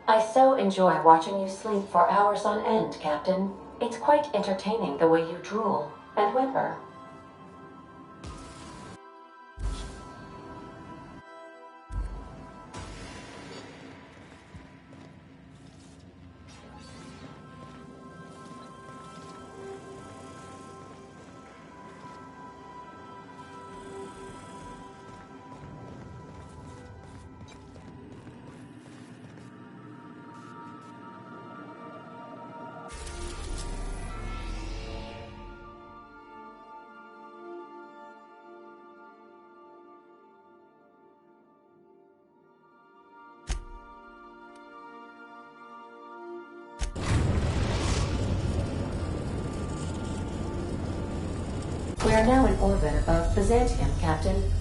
I so enjoy watching you sleep for hours on end, Captain. It's quite entertaining the way you drool and whimper. We are now in orbit above Byzantium, Captain.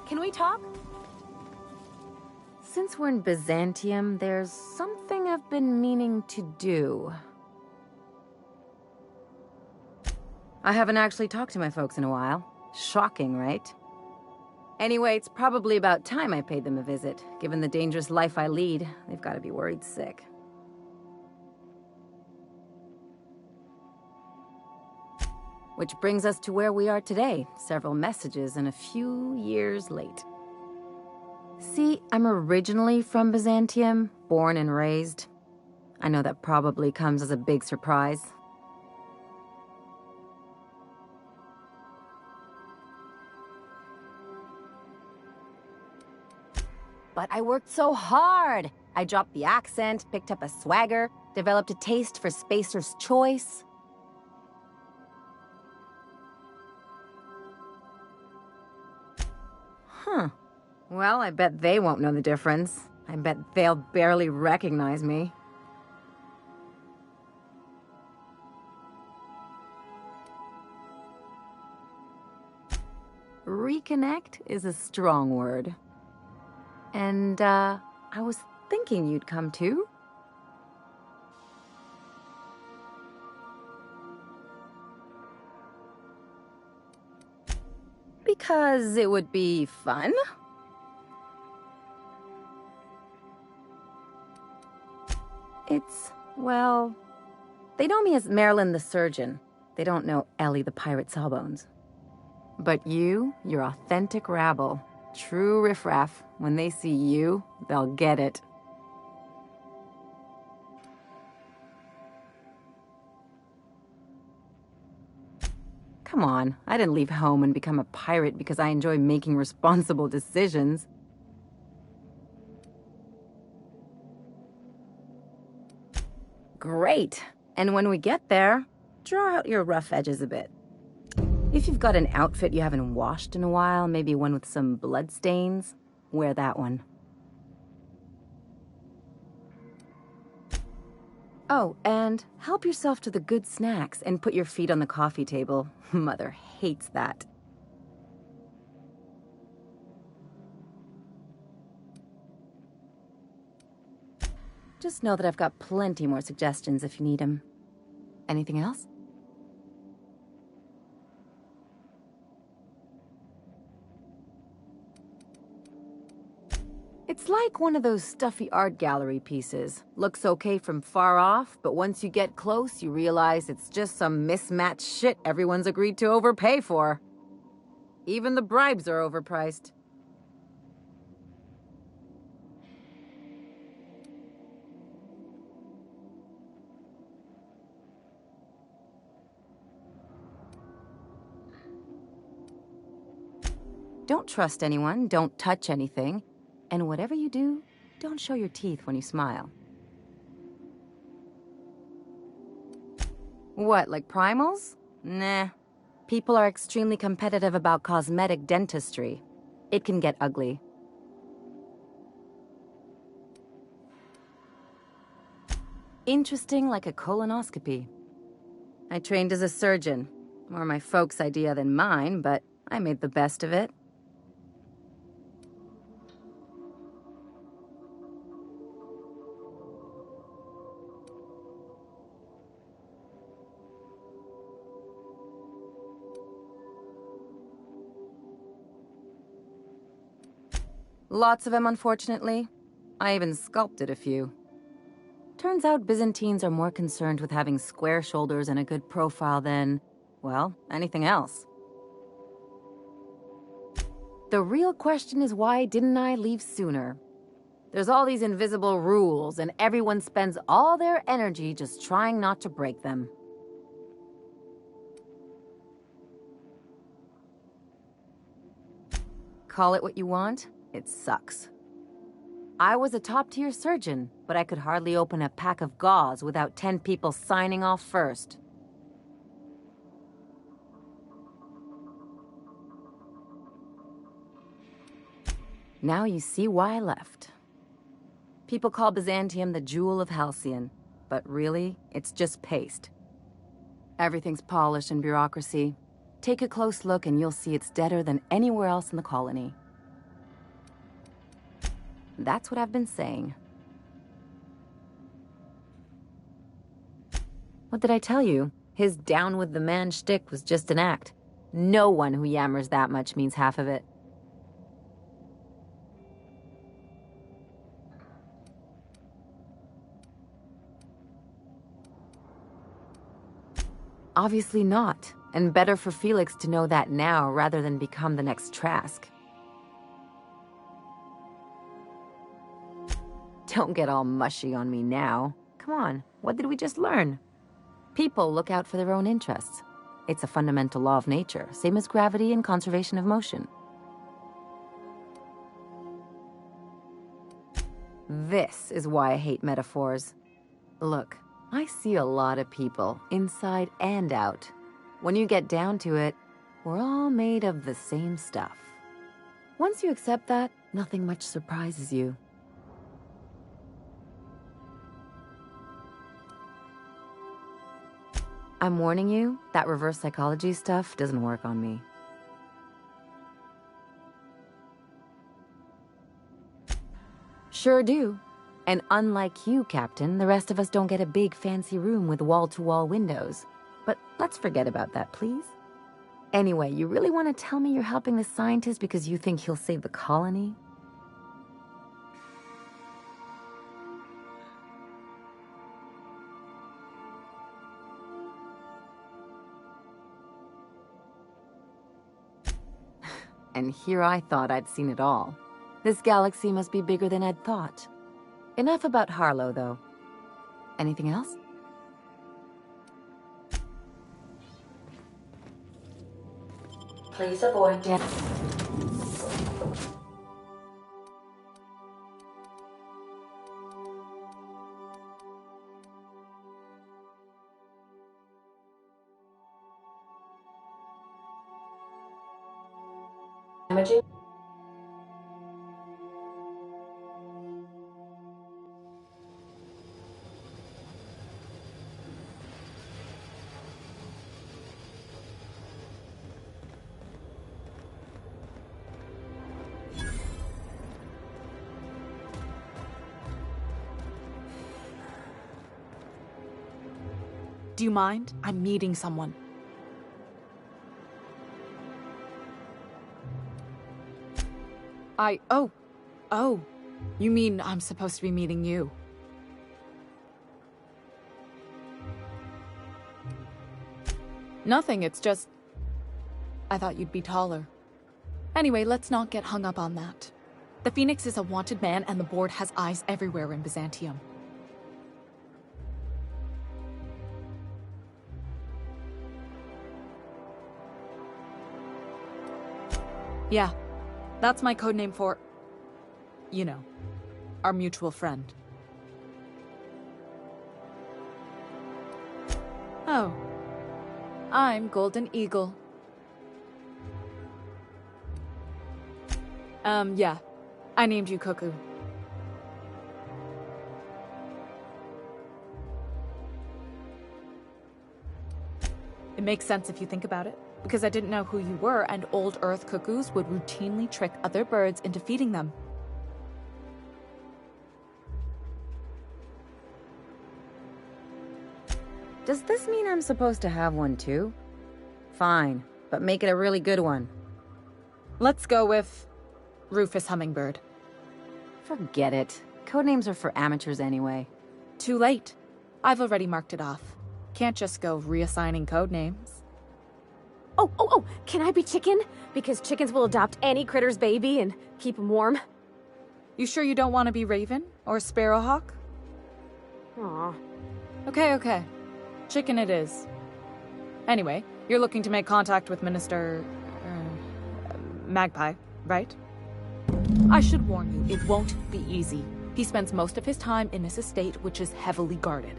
Can we talk? Since we're in Byzantium, there's something I've been meaning to do. I haven't actually talked to my folks in a while. Shocking, right? Anyway, it's probably about time I paid them a visit. Given the dangerous life I lead, they've got to be worried sick. Which brings us to where we are today, several messages and a few years late. See, I'm originally from Byzantium, born and raised. I know that probably comes as a big surprise. But I worked so hard! I dropped the accent, picked up a swagger, developed a taste for Spacer's Choice. Huh. Well, I bet they won't know the difference. I bet they'll barely recognize me. Reconnect is a strong word. And, I was thinking you'd come too. Because it would be fun? Well, they know me as Marilyn the Surgeon. They don't know Ellie the Pirate Sawbones. But you're authentic rabble. True riffraff. When they see you, they'll get it. Come on, I didn't leave home and become a pirate because I enjoy making responsible decisions. Great. And when we get there, draw out your rough edges a bit. If you've got an outfit you haven't washed in a while, maybe one with some blood stains, wear that one. Oh, and help yourself to the good snacks and put your feet on the coffee table. Mother hates that. Just know that I've got plenty more suggestions if you need them. Anything else? It's like one of those stuffy art gallery pieces. Looks okay from far off, but once you get close, you realize it's just some mismatched shit everyone's agreed to overpay for. Even the bribes are overpriced. Don't trust anyone, don't touch anything. And whatever you do, don't show your teeth when you smile. What, like primals? Nah. People are extremely competitive about cosmetic dentistry. It can get ugly. Interesting like a colonoscopy. I trained as a surgeon. More my folks' idea than mine, but I made the best of it. Lots of them, unfortunately. I even sculpted a few. Turns out Byzantines are more concerned with having square shoulders and a good profile than, well, anything else. The real question is, why didn't I leave sooner? There's all these invisible rules, and everyone spends all their energy just trying not to break them. Call it what you want, it sucks. I was a top-tier surgeon, but I could hardly open a pack of gauze without 10 people signing off first. Now you see why I left. People call Byzantium the jewel of Halcyon, but really, it's just paste. Everything's polished and bureaucracy. Take a close look and you'll see it's deader than anywhere else in the colony. That's what I've been saying. What did I tell you? His down with the man shtick was just an act. No one who yammers that much means half of it. Obviously not, and better for Felix to know that now rather than become the next Trask. Don't get all mushy on me now. Come on, what did we just learn? People look out for their own interests. It's a fundamental law of nature, same as gravity and conservation of motion. This is why I hate metaphors. Look, I see a lot of people, inside and out. When you get down to it, we're all made of the same stuff. Once you accept that, nothing much surprises you. I'm warning you, that reverse psychology stuff doesn't work on me. Sure do. And unlike you, Captain, the rest of us don't get a big fancy room with wall-to-wall windows. But let's forget about that, please. Anyway, you really want to tell me you're helping the scientist because you think he'll save the colony? And here I thought I'd seen it all. This galaxy must be bigger than I'd thought. Enough about Harlow, though. Anything else? Please avoid damaging. Do you mind? I'm meeting someone. Oh. You mean I'm supposed to be meeting you? Nothing, it's just... I thought you'd be taller. Anyway, let's not get hung up on that. The Phoenix is a wanted man, and the board has eyes everywhere in Byzantium. Yeah, that's my codename for... you know, our mutual friend. Oh. I'm Golden Eagle. Yeah. I named you Cuckoo. It makes sense if you think about it, because I didn't know who you were, and old Earth cuckoos would routinely trick other birds into feeding them. Does this mean I'm supposed to have one too? Fine, but make it a really good one. Let's go with Rufus Hummingbird. Forget it. Codenames are for amateurs anyway. Too late. I've already marked it off. Can't just go reassigning codenames. Oh, can I be Chicken? Because chickens will adopt any critter's baby and keep him warm. You sure you don't want to be Raven or Sparrowhawk? Aw. Okay. Chicken it is. Anyway, you're looking to make contact with Minister... Magpie, right? I should warn you, it won't be easy. He spends most of his time in his estate, which is heavily guarded.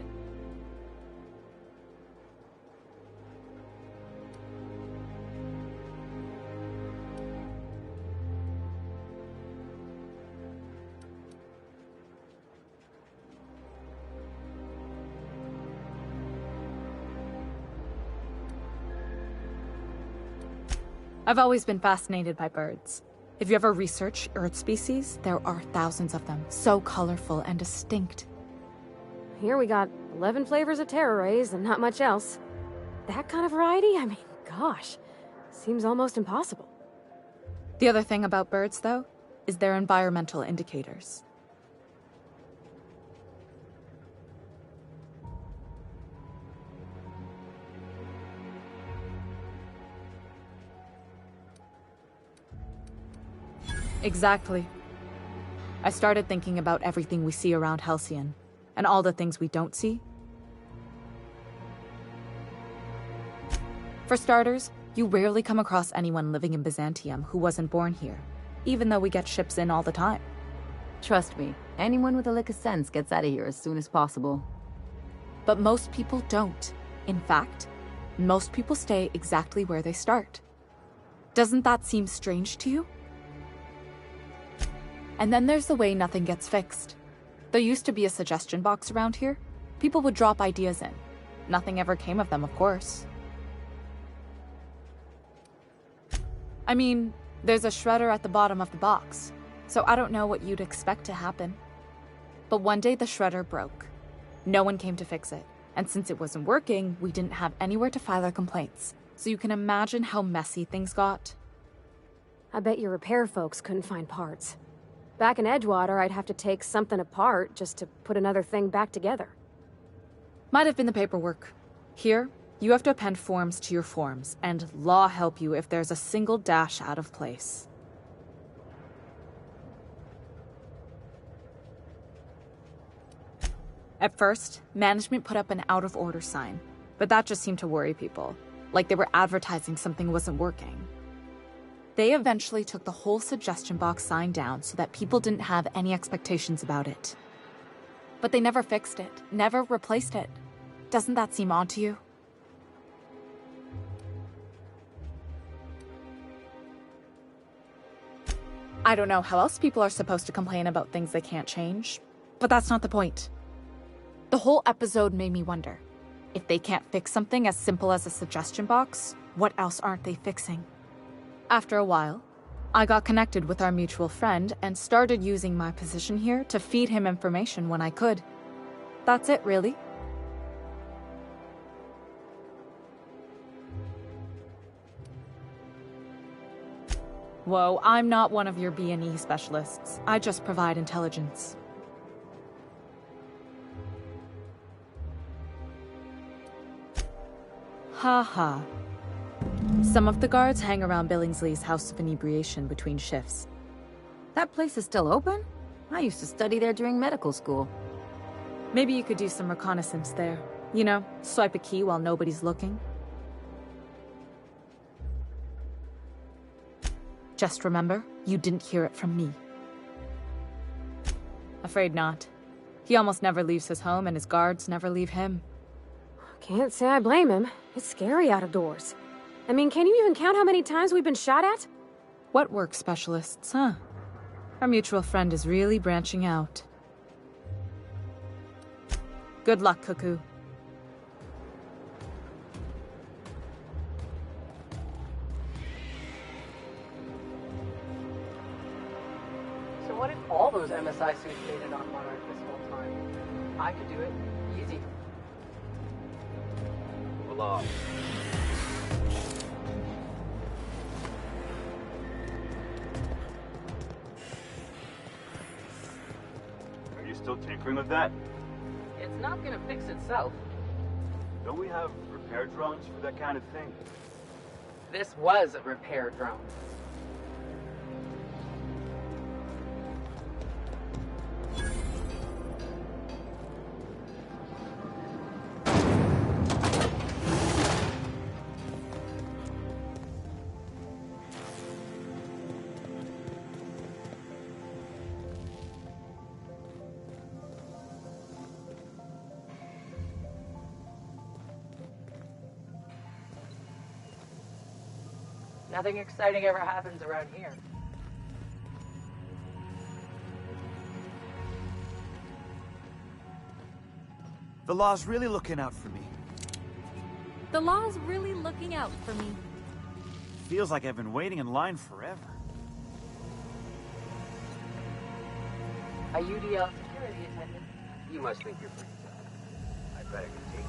I've always been fascinated by birds. If you ever research Earth species, there are thousands of them, so colorful and distinct. Here we got 11 flavors of terror rays and not much else. That kind of variety? I mean, gosh, seems almost impossible. The other thing about birds, though, is their environmental indicators. Exactly. I started thinking about everything we see around Halcyon, and all the things we don't see. For starters, you rarely come across anyone living in Byzantium who wasn't born here, even though we get ships in all the time. Trust me, anyone with a lick of sense gets out of here as soon as possible. But most people don't. In fact, most people stay exactly where they start. Doesn't that seem strange to you? And then there's the way nothing gets fixed. There used to be a suggestion box around here. People would drop ideas in. Nothing ever came of them, of course. I mean, there's a shredder at the bottom of the box, so I don't know what you'd expect to happen. But one day the shredder broke. No one came to fix it, and since it wasn't working, we didn't have anywhere to file our complaints. So you can imagine how messy things got. I bet your repair folks couldn't find parts. Back in Edgewater, I'd have to take something apart just to put another thing back together. Might have been the paperwork. Here, you have to append forms to your forms, and law help you if there's a single dash out of place. At first, management put up an out-of-order sign, but that just seemed to worry people, like they were advertising something wasn't working. They eventually took the whole suggestion box sign down so that people didn't have any expectations about it. But they never fixed it, never replaced it. Doesn't that seem odd to you? I don't know how else people are supposed to complain about things they can't change, but that's not the point. The whole episode made me wonder, if they can't fix something as simple as a suggestion box, what else aren't they fixing? After a while, I got connected with our mutual friend and started using my position here to feed him information when I could. That's it, really. Whoa, I'm not one of your B&E specialists. I just provide intelligence. Haha. Some of the guards hang around Billingsley's House of Inebriation between shifts. That place is still open? I used to study there during medical school. Maybe you could do some reconnaissance there. You know, swipe a key while nobody's looking. Just remember, you didn't hear it from me. Afraid not. He almost never leaves his home, and his guards never leave him. Can't say I blame him. It's scary out of doors. I mean, can you even count how many times we've been shot at? What work specialists, huh? Our mutual friend is really branching out. Good luck, Cuckoo. So what if all those MSI suits stayed on Monarch this whole time? I could do it. Easy. Move along. still tinkering with that? It's not gonna fix itself. Don't we have repair drones for that kind of thing? This was a repair drone. Nothing exciting ever happens around here. The law's really looking out for me. The law's really looking out for me. Feels like I've been waiting in line forever. A UDL security attendant. You must think you're pretty tough. I better continue.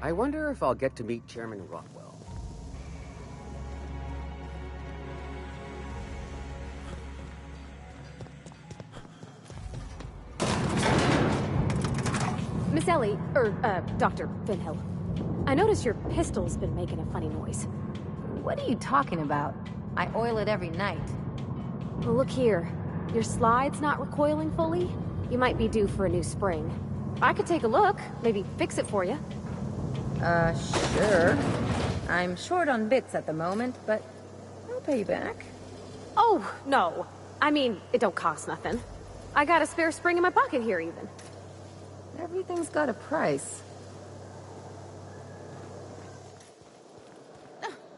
I wonder if I'll get to meet Chairman Rockwell. Miss Ellie, Dr. Finhill. I noticed your pistol's been making a funny noise. What are you talking about? I oil it every night. Well, look here. Your slide's not recoiling fully. You might be due for a new spring. I could take a look, maybe fix it for you. Sure. I'm short on bits at the moment, but I'll pay you back. Oh, no. I mean, it don't cost nothing. I got a spare spring in my pocket here, even. Everything's got a price.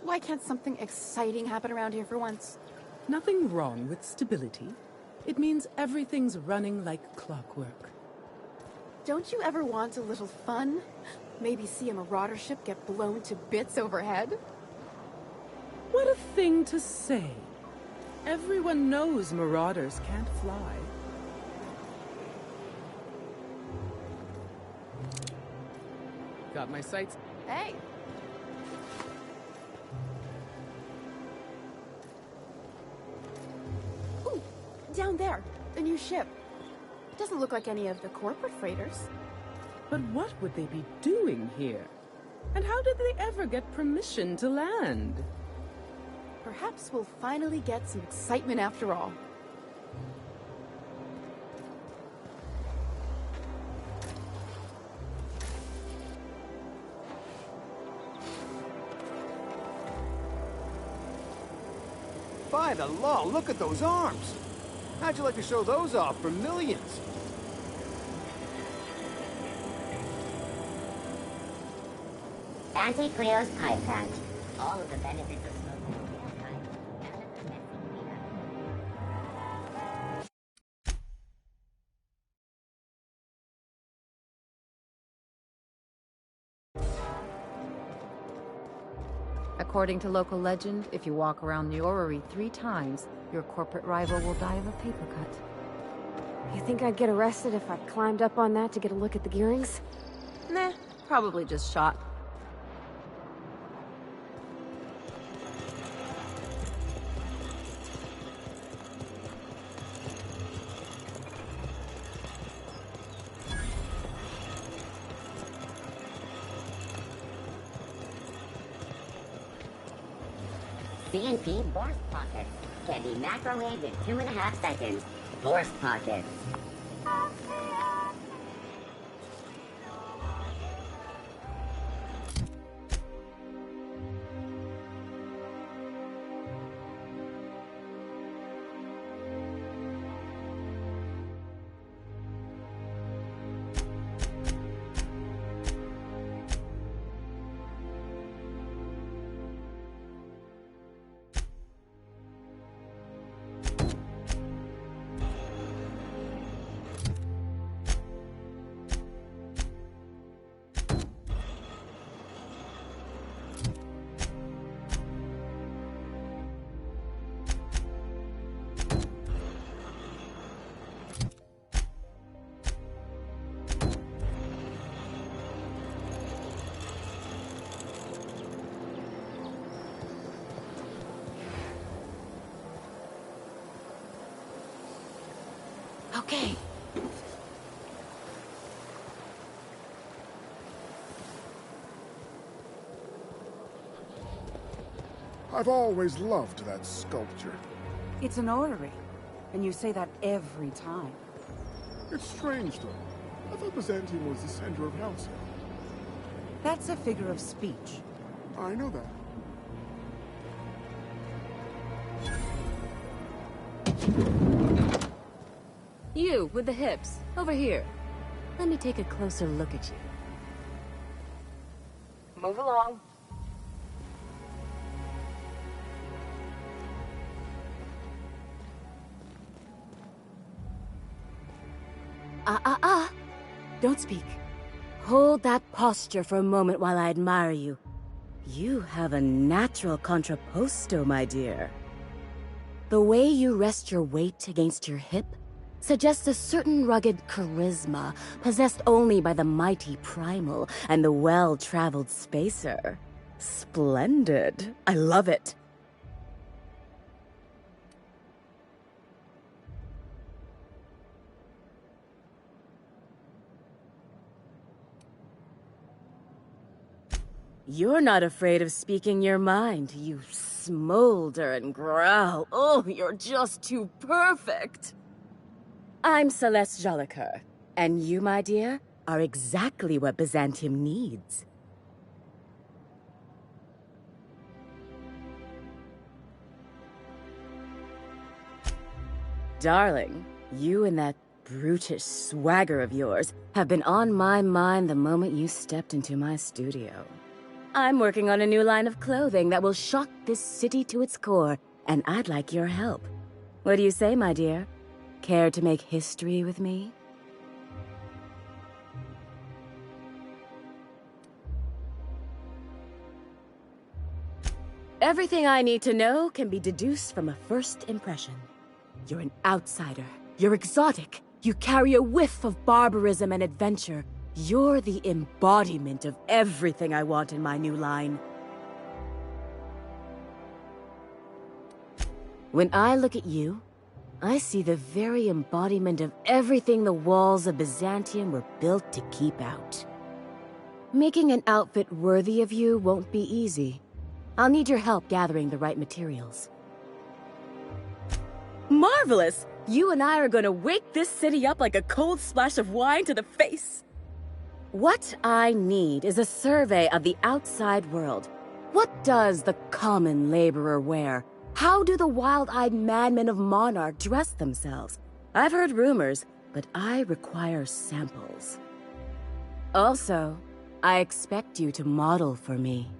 Why can't something exciting happen around here for once? Nothing wrong with stability. It means everything's running like clockwork. Don't you ever want a little fun? Maybe see a marauder ship get blown to bits overhead? What a thing to say. Everyone knows marauders can't fly. Got my sights. Hey! Ooh, down there, the new ship. Doesn't look like any of the corporate freighters. But what would they be doing here? And how did they ever get permission to land? Perhaps we'll finally get some excitement after all. By the law, look at those arms! How'd you like to show those off for millions? Anti-Cleo's pipe patch. All of the benefits of smoking tailpipe. None of the messy cleanup. According to local legend, if you walk around the orrery 3 times, your corporate rival will die of a paper cut. You think I'd get arrested if I climbed up on that to get a look at the gearings? Nah, probably just shot. CNP Borst Pockets can be microwaved in 2.5 seconds. Borst Pockets. Okay. I've always loved that sculpture. It's an orrery, and you say that every time. It's strange, though. I thought Byzantium was the center of Halcyon. That's a figure of speech. I know that. You, with the hips. Over here. Let me take a closer look at you. Move along. Don't speak. Hold that posture for a moment while I admire you. You have a natural contrapposto, my dear. The way you rest your weight against your hip suggests a certain rugged charisma possessed only by the mighty primal and the well-traveled spacer. Splendid. I love it. You're not afraid of speaking your mind. You smolder and growl. Oh, you're just too perfect. I'm Celeste Jolicoeur, and you, my dear, are exactly what Byzantium needs. Darling, you and that brutish swagger of yours have been on my mind the moment you stepped into my studio. I'm working on a new line of clothing that will shock this city to its core, and I'd like your help. What do you say, my dear? Care to make history with me? Everything I need to know can be deduced from a first impression. You're an outsider. You're exotic. You carry a whiff of barbarism and adventure. You're the embodiment of everything I want in my new line. When I look at you, I see the very embodiment of everything the walls of Byzantium were built to keep out. Making an outfit worthy of you won't be easy. I'll need your help gathering the right materials. Marvelous! You and I are gonna wake this city up like a cold splash of wine to the face. What I need is a survey of the outside world. What does the common laborer wear? How do the wild-eyed madmen of Monarch dress themselves? I've heard rumors, but I require samples. Also, I expect you to model for me.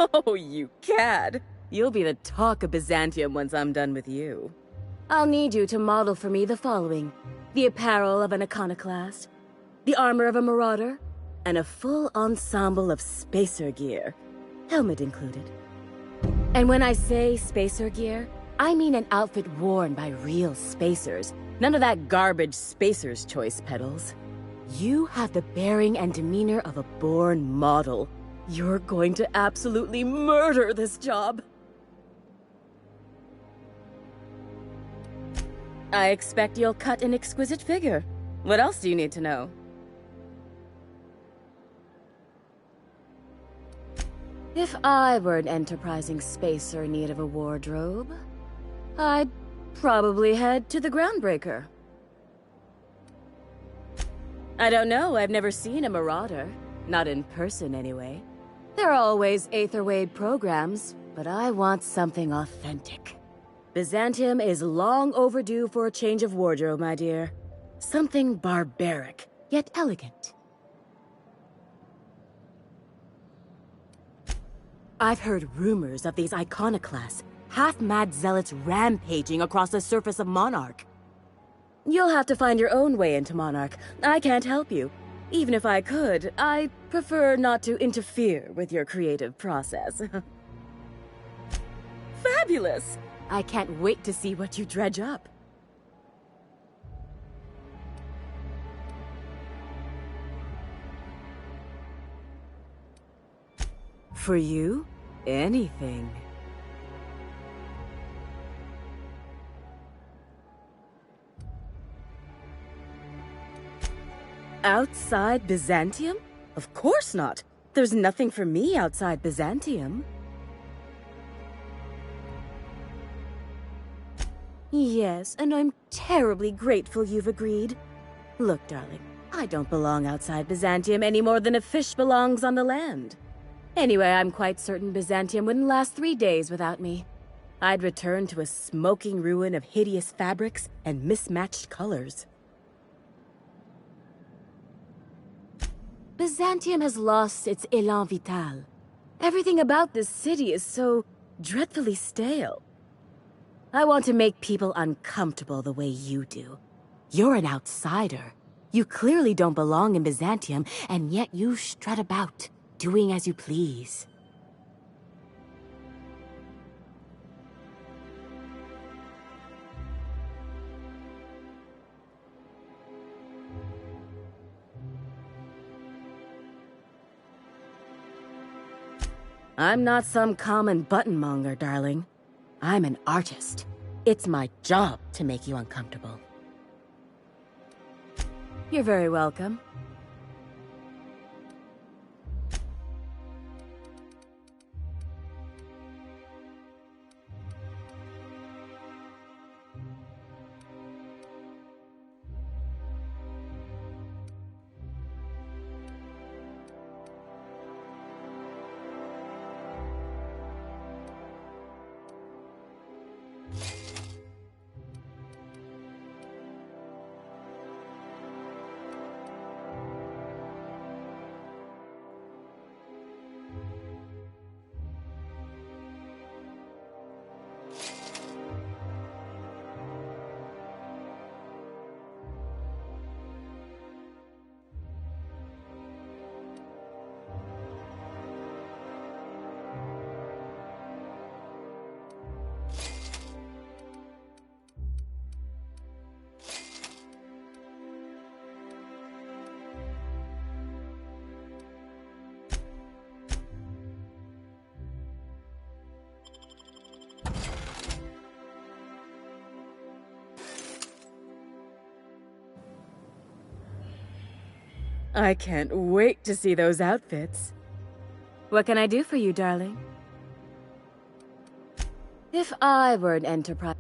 Oh, you cad! You'll be the talk of Byzantium once I'm done with you. I'll need you to model for me the following: the apparel of an iconoclast, the armor of a marauder, and a full ensemble of spacer gear, helmet included. And when I say spacer gear, I mean an outfit worn by real spacers, none of that garbage spacer's choice pedals. You have the bearing and demeanor of a born model. You're going to absolutely murder this job. I expect you'll cut an exquisite figure. What else do you need to know? If I were an enterprising spacer in need of a wardrobe, I'd probably head to the Groundbreaker. I don't know, I've never seen a marauder. Not in person, anyway. There are always Aetherwade programs, but I want something authentic. Byzantium is long overdue for a change of wardrobe, my dear. Something barbaric, yet elegant. I've heard rumors of these iconoclasts, half-mad zealots rampaging across the surface of Monarch. You'll have to find your own way into Monarch. I can't help you. Even if I could, I prefer not to interfere with your creative process. Fabulous! I can't wait to see what you dredge up. For you, anything. Outside Byzantium? Of course not. There's nothing for me outside Byzantium. Yes, and I'm terribly grateful you've agreed. Look, darling, I don't belong outside Byzantium any more than a fish belongs on the land. Anyway, I'm quite certain Byzantium wouldn't last 3 days without me. I'd return to a smoking ruin of hideous fabrics and mismatched colors. Byzantium has lost its élan vital. Everything about this city is so dreadfully stale. I want to make people uncomfortable the way you do. You're an outsider. You clearly don't belong in Byzantium, and yet you strut about, doing as you please. I'm not some common buttonmonger, darling. I'm an artist. It's my job to make you uncomfortable. You're very welcome. I can't wait to see those outfits. What can I do for you, darling? If I were an enterprise...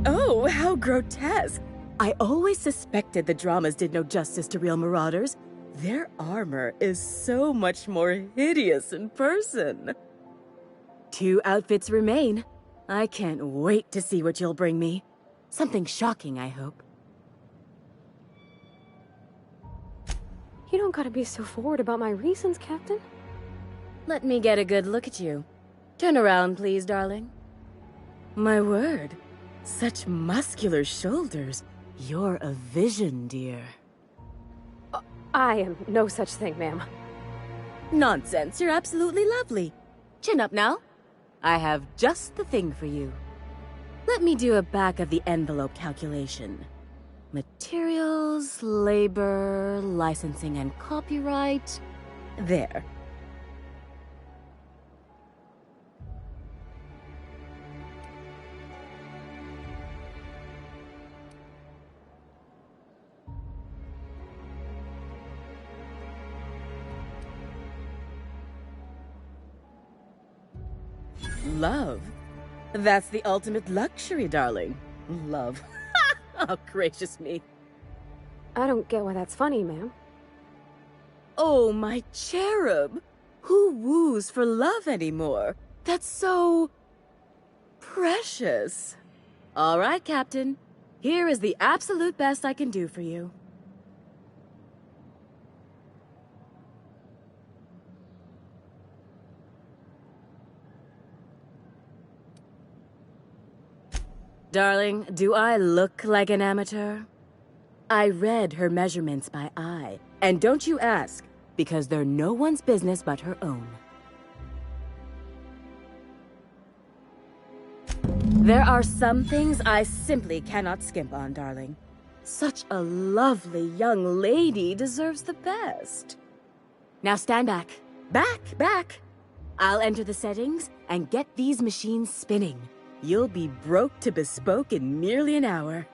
Oh, how grotesque! I always suspected the dramas did no justice to real marauders. Their armor is so much more hideous in person. 2 outfits remain. I can't wait to see what you'll bring me. Something shocking, I hope. You don't gotta be so forward about my reasons, Captain. Let me get a good look at you. Turn around, please, darling. My word. Such muscular shoulders. You're a vision, dear. I am no such thing, ma'am. Nonsense. You're absolutely lovely. Chin up now. I have just the thing for you. Let me do a back-of-the-envelope calculation. Materials, labor, licensing and copyright. There. Love? That's the ultimate luxury, darling. Love. Oh, gracious me. I don't get why that's funny, ma'am. Oh, my cherub. Who woos for love anymore? That's so... precious. All right, Captain. Here is the absolute best I can do for you. Darling, do I look like an amateur? I read her measurements by eye. And don't you ask, because they're no one's business but her own. There are some things I simply cannot skimp on, darling. Such a lovely young lady deserves the best. Now stand back. Back! I'll enter the settings and get these machines spinning. You'll be broke to bespoke in merely an hour.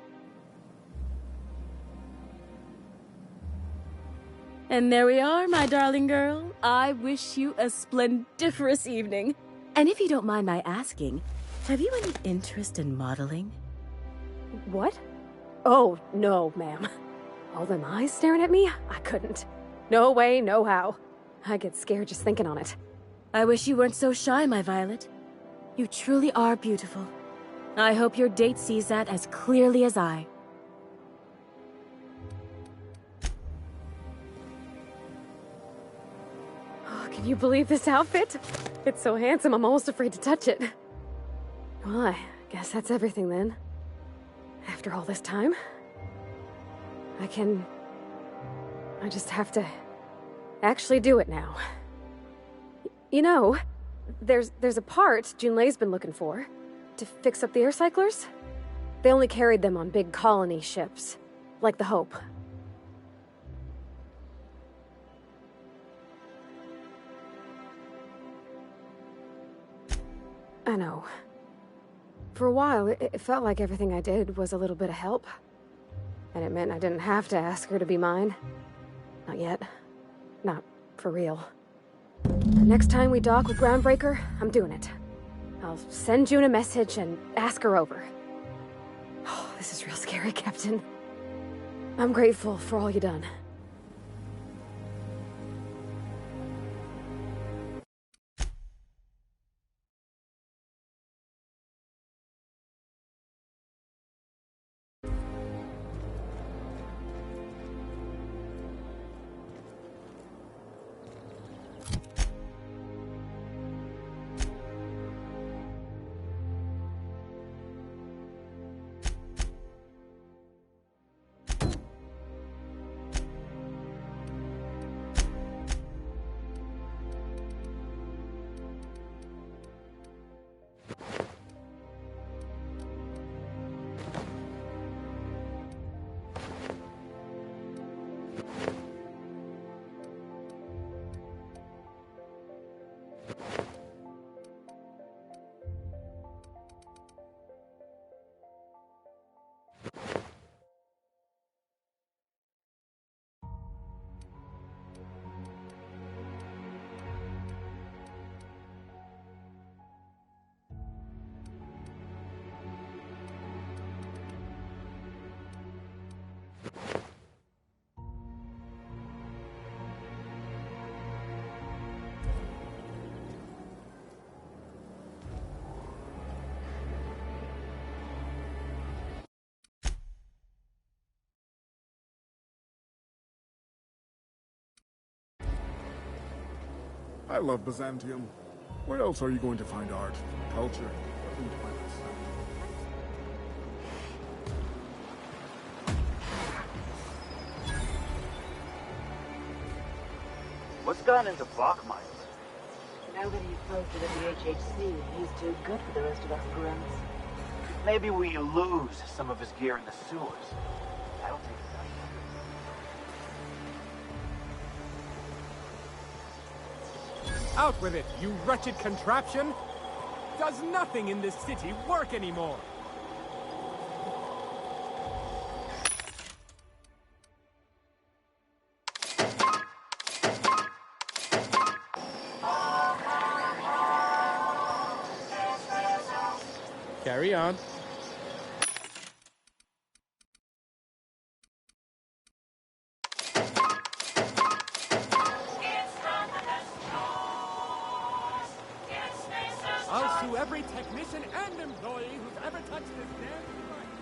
And there we are, my darling girl. I wish you a splendiferous evening. And if you don't mind my asking, have you any interest in modeling? What? Oh, no, ma'am. All them eyes staring at me? I couldn't. No way, no how. I get scared just thinking on it. I wish you weren't so shy, my Violet. You truly are beautiful. I hope your date sees that as clearly as I. Oh, can you believe this outfit? It's so handsome, I'm almost afraid to touch it. Well, I guess that's everything then. After all this time, I just have to actually do it now. You know, there's a part Junlei's been looking for to fix up the air cyclers. They only carried them on big colony ships, like the Hope. I know. For a while, it felt like everything I did was a little bit of help. And it meant I didn't have to ask her to be mine. Not yet. Not for real. The next time we dock with Groundbreaker, I'm doing it. I'll send June a message and ask her over. Oh, this is real scary, Captain. I'm grateful for all you done. I love Byzantium. Where else are you going to find art, culture, or enjoyment? What's gone into Bachmeister? Now that he's posted at the HHC, he's too good for the rest of us grunts. Maybe we lose some of his gear in the sewers. That'll take Out with it, you wretched contraption! Does nothing in this city work anymore? Carry on. technician and employee who's ever touched this damn device.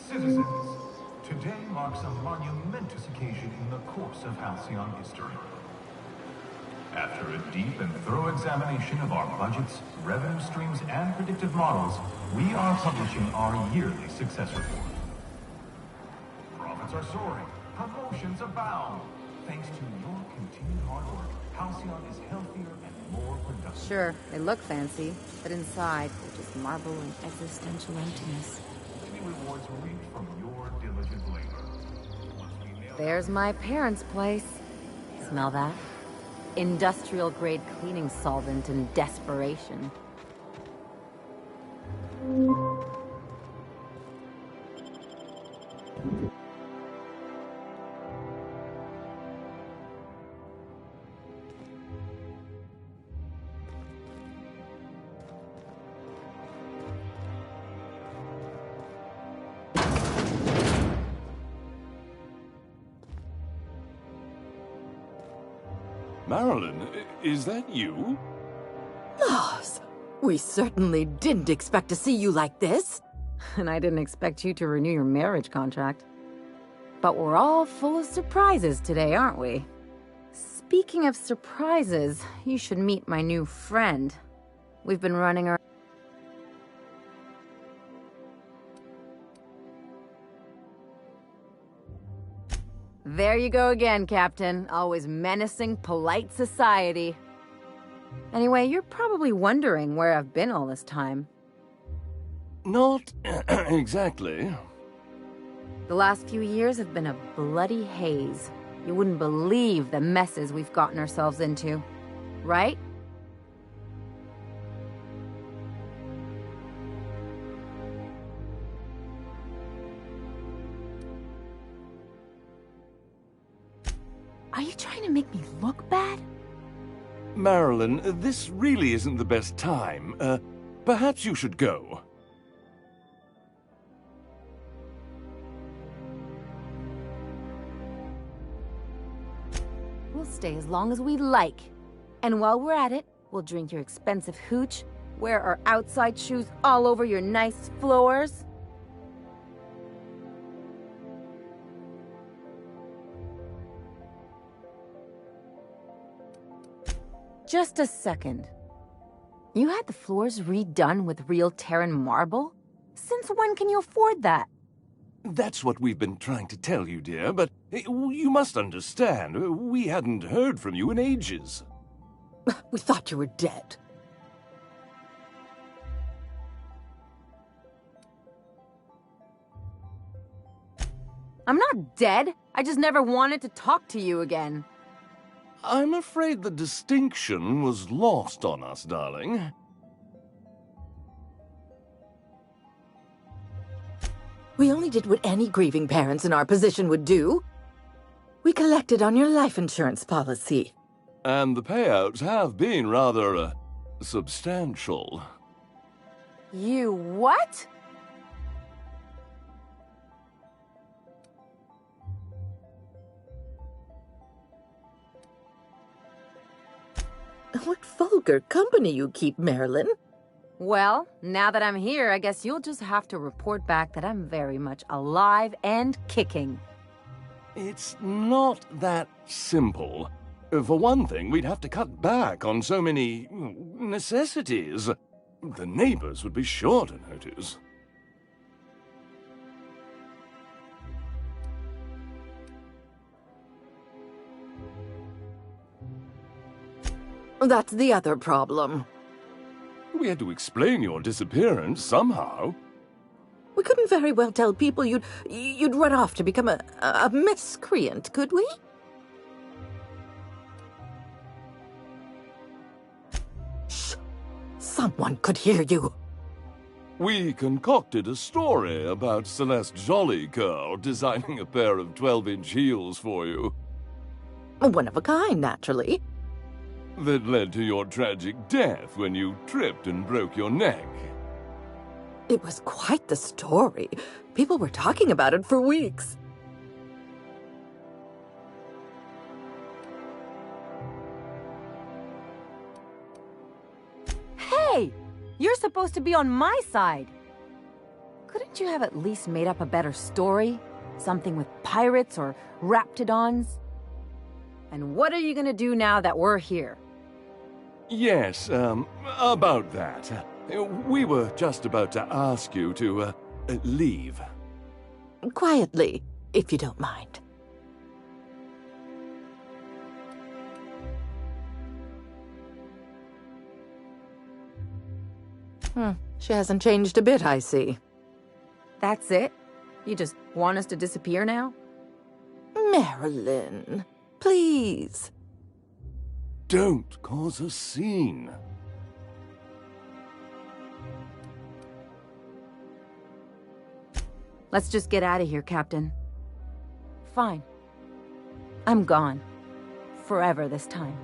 Citizens, today marks a monumentous occasion in the course of Halcyon history. After a deep and thorough examination of our budgets, revenue streams, and predictive models, we are publishing our yearly success report. Profits are soaring, promotions abound. Thanks to your continued hard work, Halcyon is healthier and more productive. Sure, they look fancy, but inside, they're just marble and existential emptiness. Many rewards reap from your diligent labor. There's my parents' place. Smell that? Industrial-grade cleaning solvent in desperation. Marilyn, is that you? Lars, we certainly didn't expect to see you like this. And I didn't expect you to renew your marriage contract. But we're all full of surprises today, aren't we? Speaking of surprises, you should meet my new friend. We've been running around. There you go again, Captain. Always menacing polite society. Anyway, you're probably wondering where I've been all this time. Not exactly. The last few years have been a bloody haze. You wouldn't believe the messes we've gotten ourselves into. Right? Are you trying to make me look bad? Marilyn, this really isn't the best time. Perhaps you should go. We'll stay as long as we like. And while we're at it, we'll drink your expensive hooch, wear our outside shoes all over your nice floors. Just a second. You had the floors redone with real Terran marble? Since when can you afford that? That's what we've been trying to tell you, dear, but you must understand, we hadn't heard from you in ages. We thought you were dead. I'm not dead. I just never wanted to talk to you again. I'm afraid the distinction was lost on us, darling. We only did what any grieving parents in our position would do. We collected on your life insurance policy. And the payouts have been rather, substantial. You what? What vulgar company you keep, Marilyn. Well, now that I'm here, I guess you'll just have to report back that I'm very much alive and kicking. It's not that simple. For one thing, we'd have to cut back on so many necessities. The neighbors would be sure to notice. That's the other problem. We had to explain your disappearance somehow. We couldn't very well tell people you'd run off to become a miscreant, could we? Shh! Someone could hear you. We concocted a story about Celeste Jollycurl designing a pair of 12-inch heels for you. One of a kind, naturally. That led to your tragic death when you tripped and broke your neck. It was quite the story. People were talking about it for weeks. Hey! You're supposed to be on my side! Couldn't you have at least made up a better story? Something with pirates or raptidons? And what are you gonna do now that we're here? Yes, about that. We were just about to ask you to, leave. Quietly, if you don't mind. She hasn't changed a bit, I see. That's it? You just want us to disappear now? Marilyn, please. Don't cause a scene. Let's just get out of here, Captain. Fine. I'm gone. Forever this time.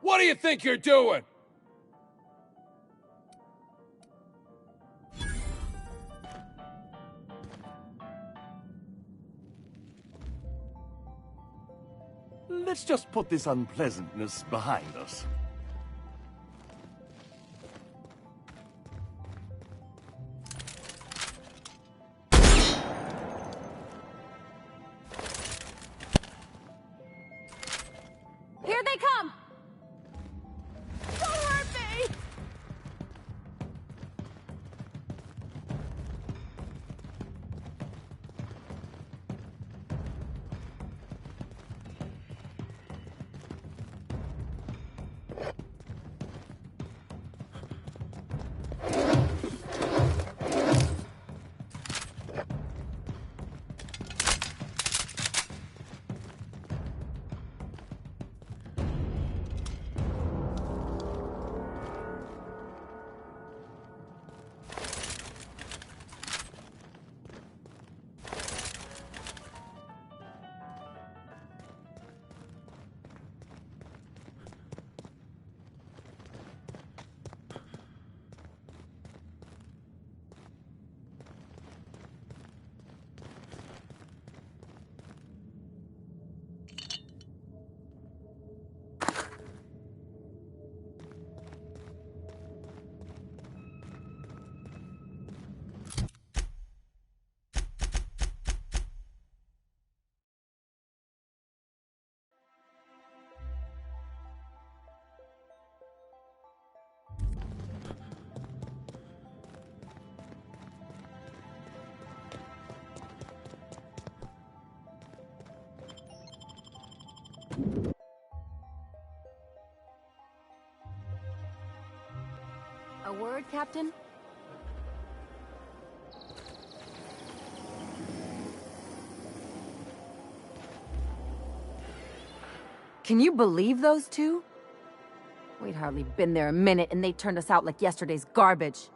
What do you think you're doing? Let's just put this unpleasantness behind us. Here they come! Don't hurt me! A word, Captain? Can you believe those two? We'd hardly been there a minute and they turned us out like yesterday's garbage.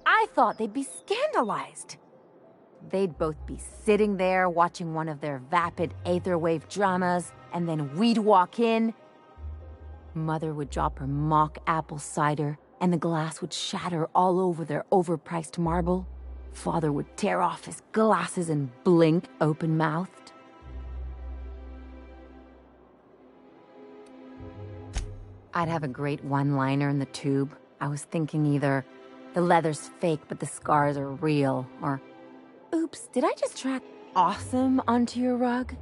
I thought they'd be scandalized. They'd both be sitting there watching one of their vapid aetherwave dramas, and then we'd walk in. Mother would drop her mock apple cider, and the glass would shatter all over their overpriced marble. Father would tear off his glasses and blink open-mouthed. I'd have a great one-liner in the tube. I was thinking either, the leather's fake but the scars are real, or, oops, did I just track awesome onto your rug?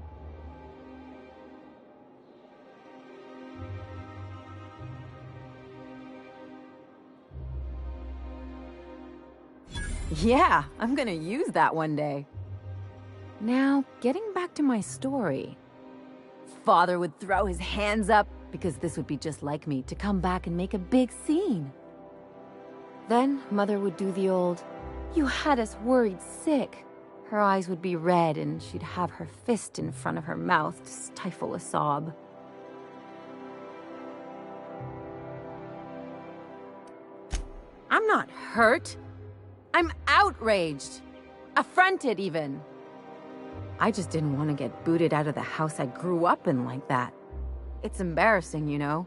Yeah, I'm gonna use that one day. Now, getting back to my story. Father would throw his hands up, because this would be just like me, to come back and make a big scene. Then Mother would do the old, "You had us worried sick." Her eyes would be red and she'd have her fist in front of her mouth to stifle a sob. I'm not hurt. I'm outraged. Affronted, even. I just didn't want to get booted out of the house I grew up in like that. It's embarrassing, you know.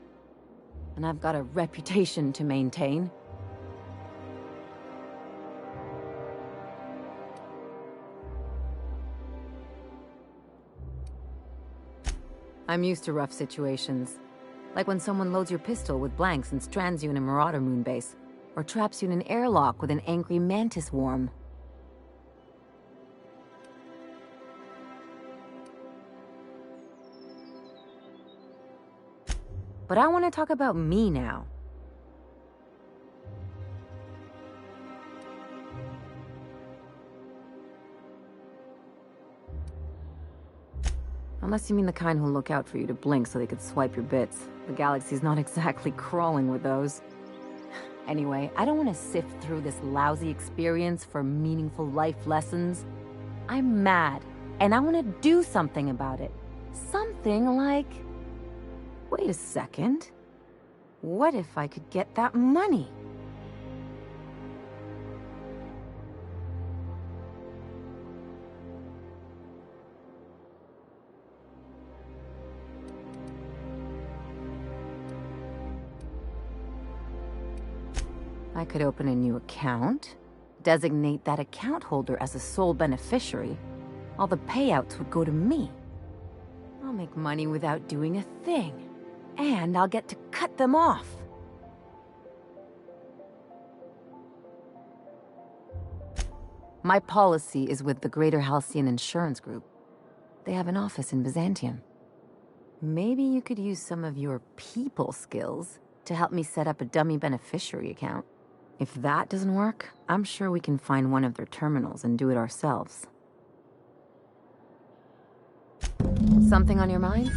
and I've got a reputation to maintain. I'm used to rough situations. Like when someone loads your pistol with blanks and strands you in a Marauder moonbase, or traps you in an airlock with an angry mantis worm. But I want to talk about me now. Unless you mean the kind who'll look out for you to blink so they could swipe your bits. The galaxy's not exactly crawling with those. Anyway, I don't want to sift through this lousy experience for meaningful life lessons. I'm mad, and I want to do something about it. Something like... Wait a second. What if I could get that money? I could open a new account, designate that account holder as a sole beneficiary. All the payouts would go to me. I'll make money without doing a thing. And I'll get to cut them off. My policy is with the Greater Halcyon Insurance Group. They have an office in Byzantium. Maybe you could use some of your people skills to help me set up a dummy beneficiary account. If that doesn't work, I'm sure we can find one of their terminals and do it ourselves. Something on your mind?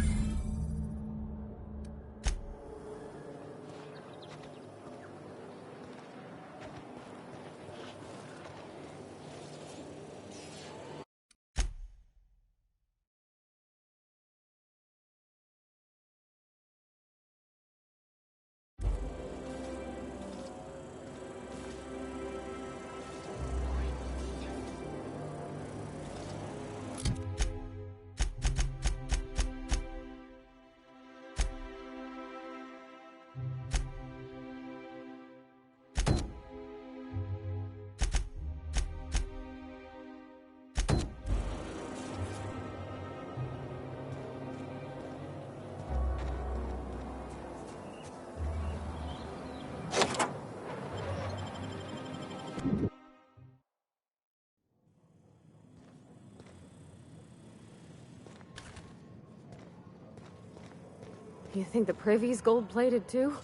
You think the privy's gold-plated too?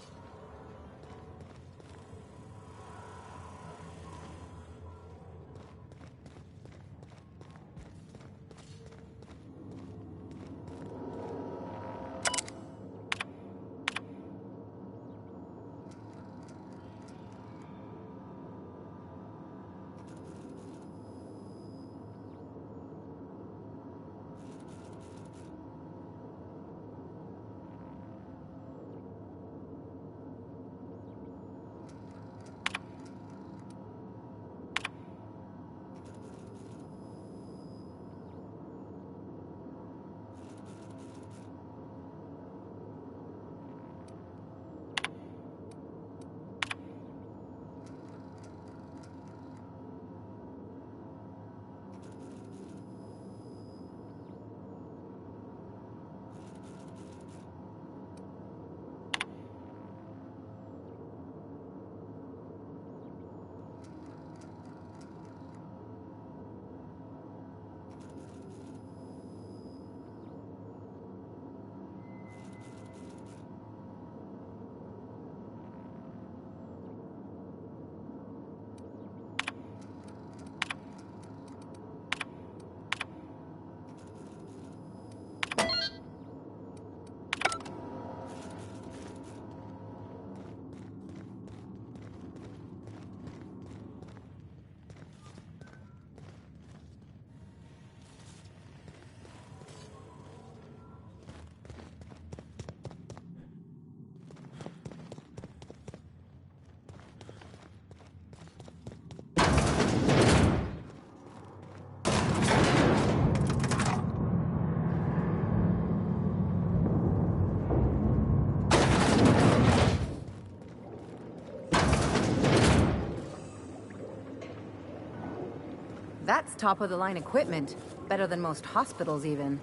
That's top-of-the-line equipment. Better than most hospitals, even.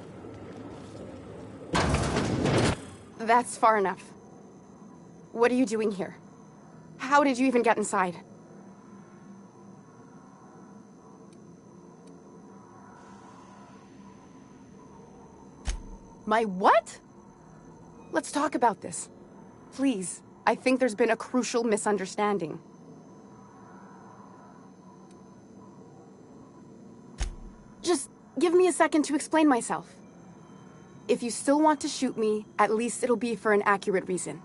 That's far enough. What are you doing here? How did you even get inside? My what? Let's talk about this. Please. I think there's been a crucial misunderstanding. Just give me a second to explain myself. If you still want to shoot me, at least it'll be for an accurate reason.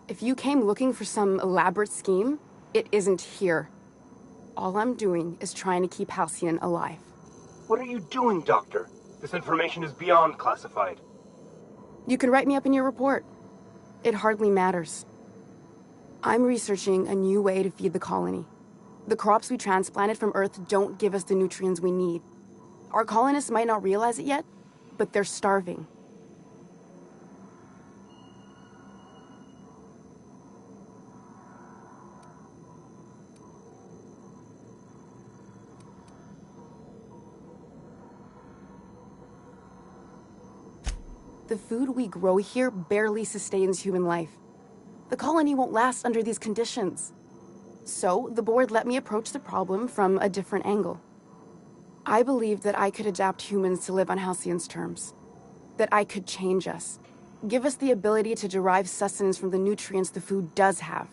If you came looking for some elaborate scheme, it isn't here. All I'm doing is trying to keep Halcyon alive. What are you doing, Doctor? This information is beyond classified. You can write me up in your report. It hardly matters. I'm researching a new way to feed the colony. The crops we transplanted from Earth don't give us the nutrients we need. Our colonists might not realize it yet, but they're starving. The food we grow here barely sustains human life. The colony won't last under these conditions. So, the board let me approach the problem from a different angle. I believed that I could adapt humans to live on Halcyon's terms. That I could change us. Give us the ability to derive sustenance from the nutrients the food does have.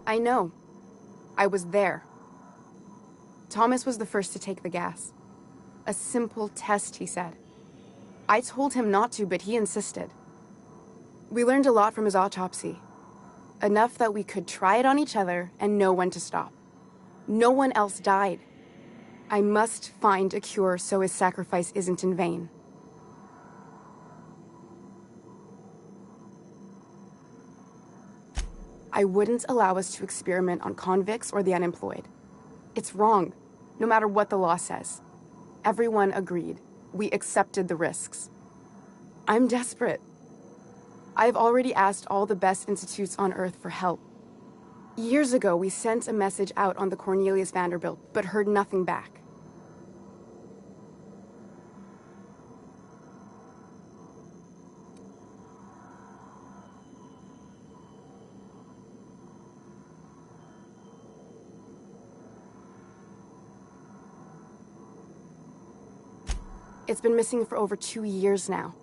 I know. I was there. Thomas was the first to take the gas. A simple test, he said. I told him not to, but he insisted. We learned a lot from his autopsy. Enough that we could try it on each other and know when to stop. No one else died. I must find a cure so his sacrifice isn't in vain. I wouldn't allow us to experiment on convicts or the unemployed. It's wrong, no matter what the law says. Everyone agreed. We accepted the risks. I'm desperate. I've already asked all the best institutes on Earth for help. Years ago, we sent a message out on the Cornelius Vanderbilt, but heard nothing back. It's been missing for over 2 years now.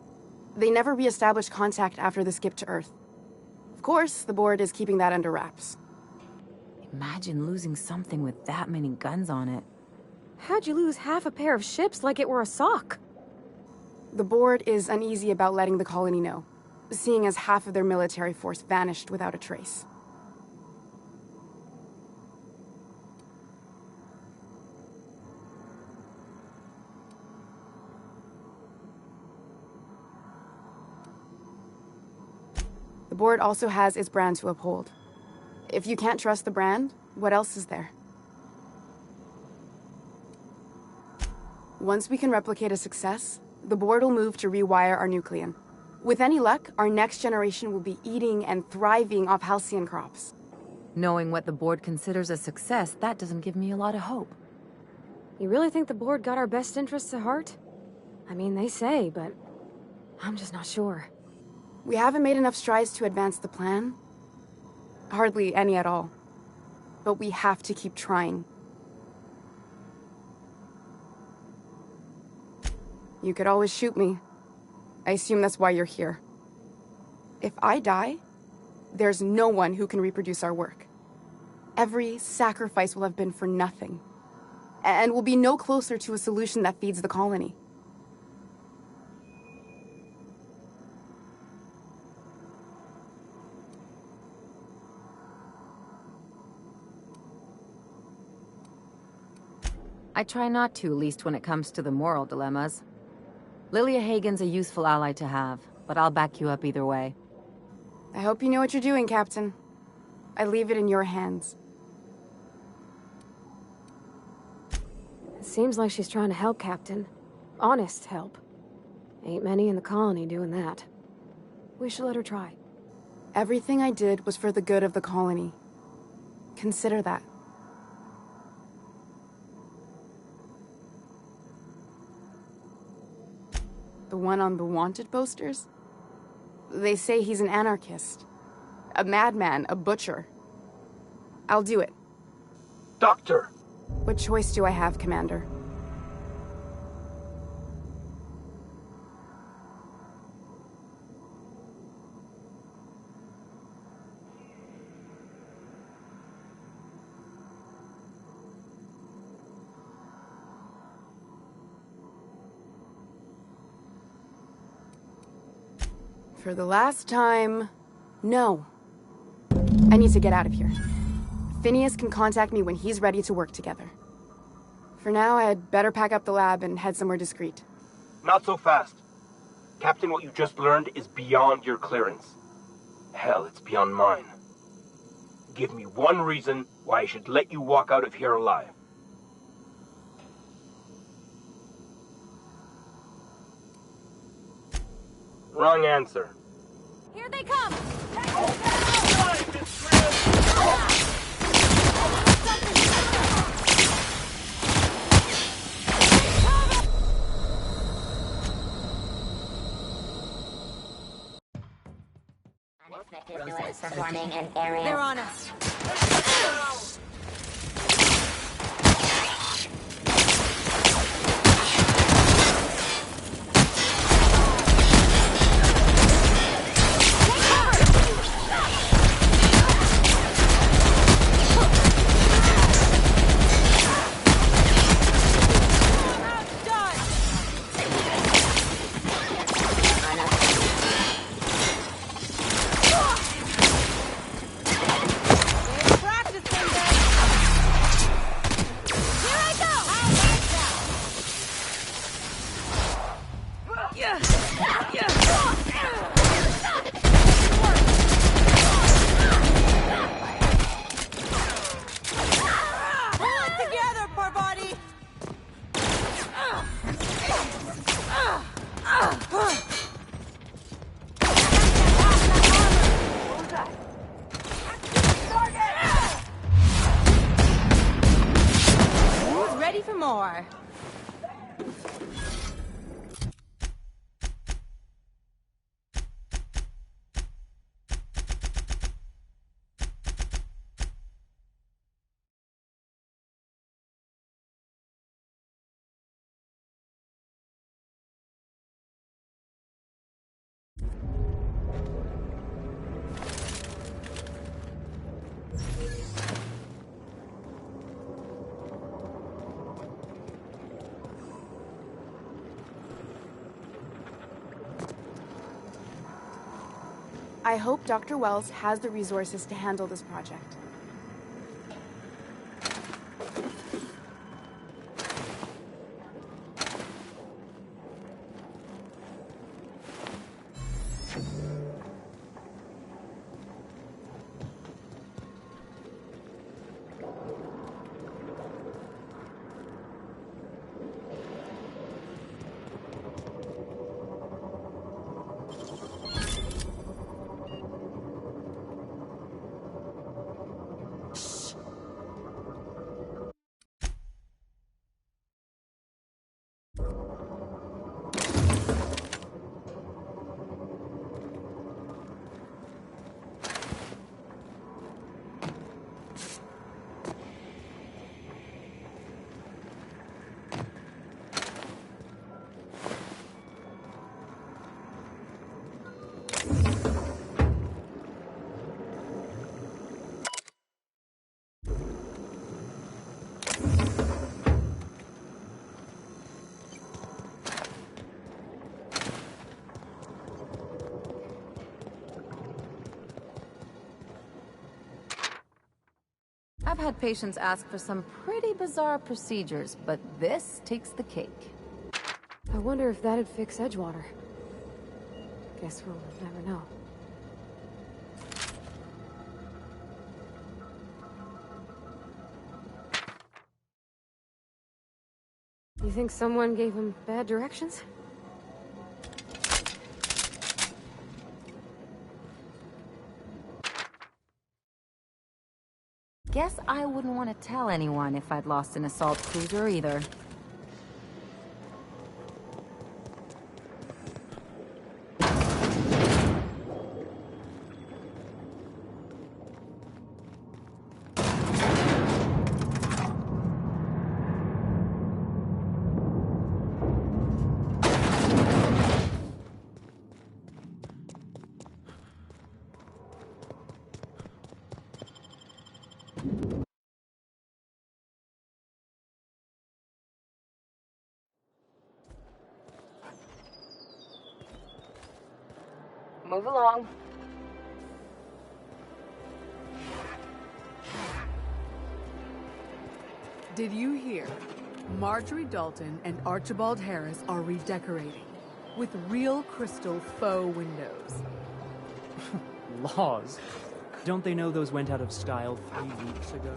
They never re-established contact after the skip to Earth. Of course, the board is keeping that under wraps. Imagine losing something with that many guns on it. How'd you lose half a pair of ships like it were a sock? The board is uneasy about letting the colony know, seeing as half of their military force vanished without a trace. The board also has its brand to uphold. If you can't trust the brand, what else is there? Once we can replicate a success, the board will move to rewire our nucleon. With any luck, our next generation will be eating and thriving off Halcyon crops. Knowing what the board considers a success, that doesn't give me a lot of hope. You really think the board got our best interests at heart? I mean, they say, but I'm just not sure. We haven't made enough strides to advance the plan. Hardly any at all. But we have to keep trying. You could always shoot me. I assume that's why you're here. If I die, there's no one who can reproduce our work. Every sacrifice will have been for nothing. And we'll be no closer to a solution that feeds the colony. I try not to, least when it comes to the moral dilemmas. Lilia Hagen's a useful ally to have, but I'll back you up either way. I hope you know what you're doing, Captain. I leave it in your hands. It seems like she's trying to help, Captain. Honest help. Ain't many in the colony doing that. We should let her try. Everything I did was for the good of the colony. Consider that. The one on the wanted posters? They say he's an anarchist. A madman, a butcher. I'll do it. Doctor! What choice do I have, Commander? For the last time, no. I need to get out of here. Phineas can contact me when he's ready to work together. For now, I'd better pack up the lab and head somewhere discreet. Not so fast. Captain, what you just learned is beyond your clearance. Hell, it's beyond mine. Give me one reason why I should let you walk out of here alive. Wrong answer. Here they come! Unexpected results performing in area. They're on us. I hope Dr. Wells has the resources to handle this project. I've had patients ask for some pretty bizarre procedures, but this takes the cake. I wonder if that'd fix Edgewater. Guess we'll never know. You think someone gave him bad directions? guess I wouldn't want to tell anyone if I'd lost an assault cruiser either. Move along. Did you hear? Marjorie Dalton and Archibald Harris are redecorating with real crystal faux windows. Laws. Don't they know those went out of style 3 weeks ago?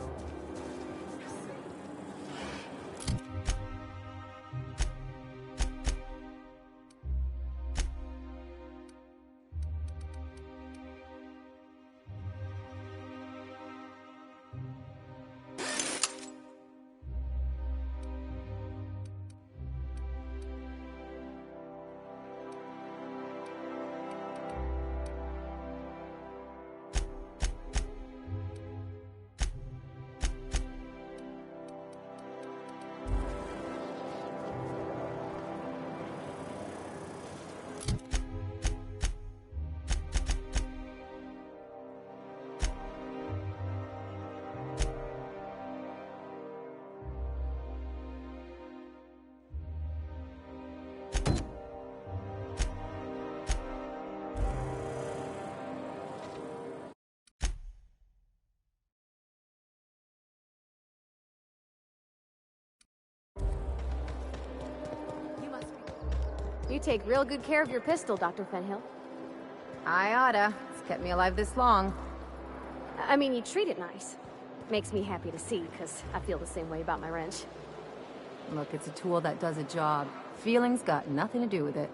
You take real good care of your pistol, Dr. Fenhill. I oughta. It's kept me alive this long. I mean, you treat it nice. Makes me happy to see, because I feel the same way about my wrench. Look, it's a tool that does a job. Feelings got nothing to do with it.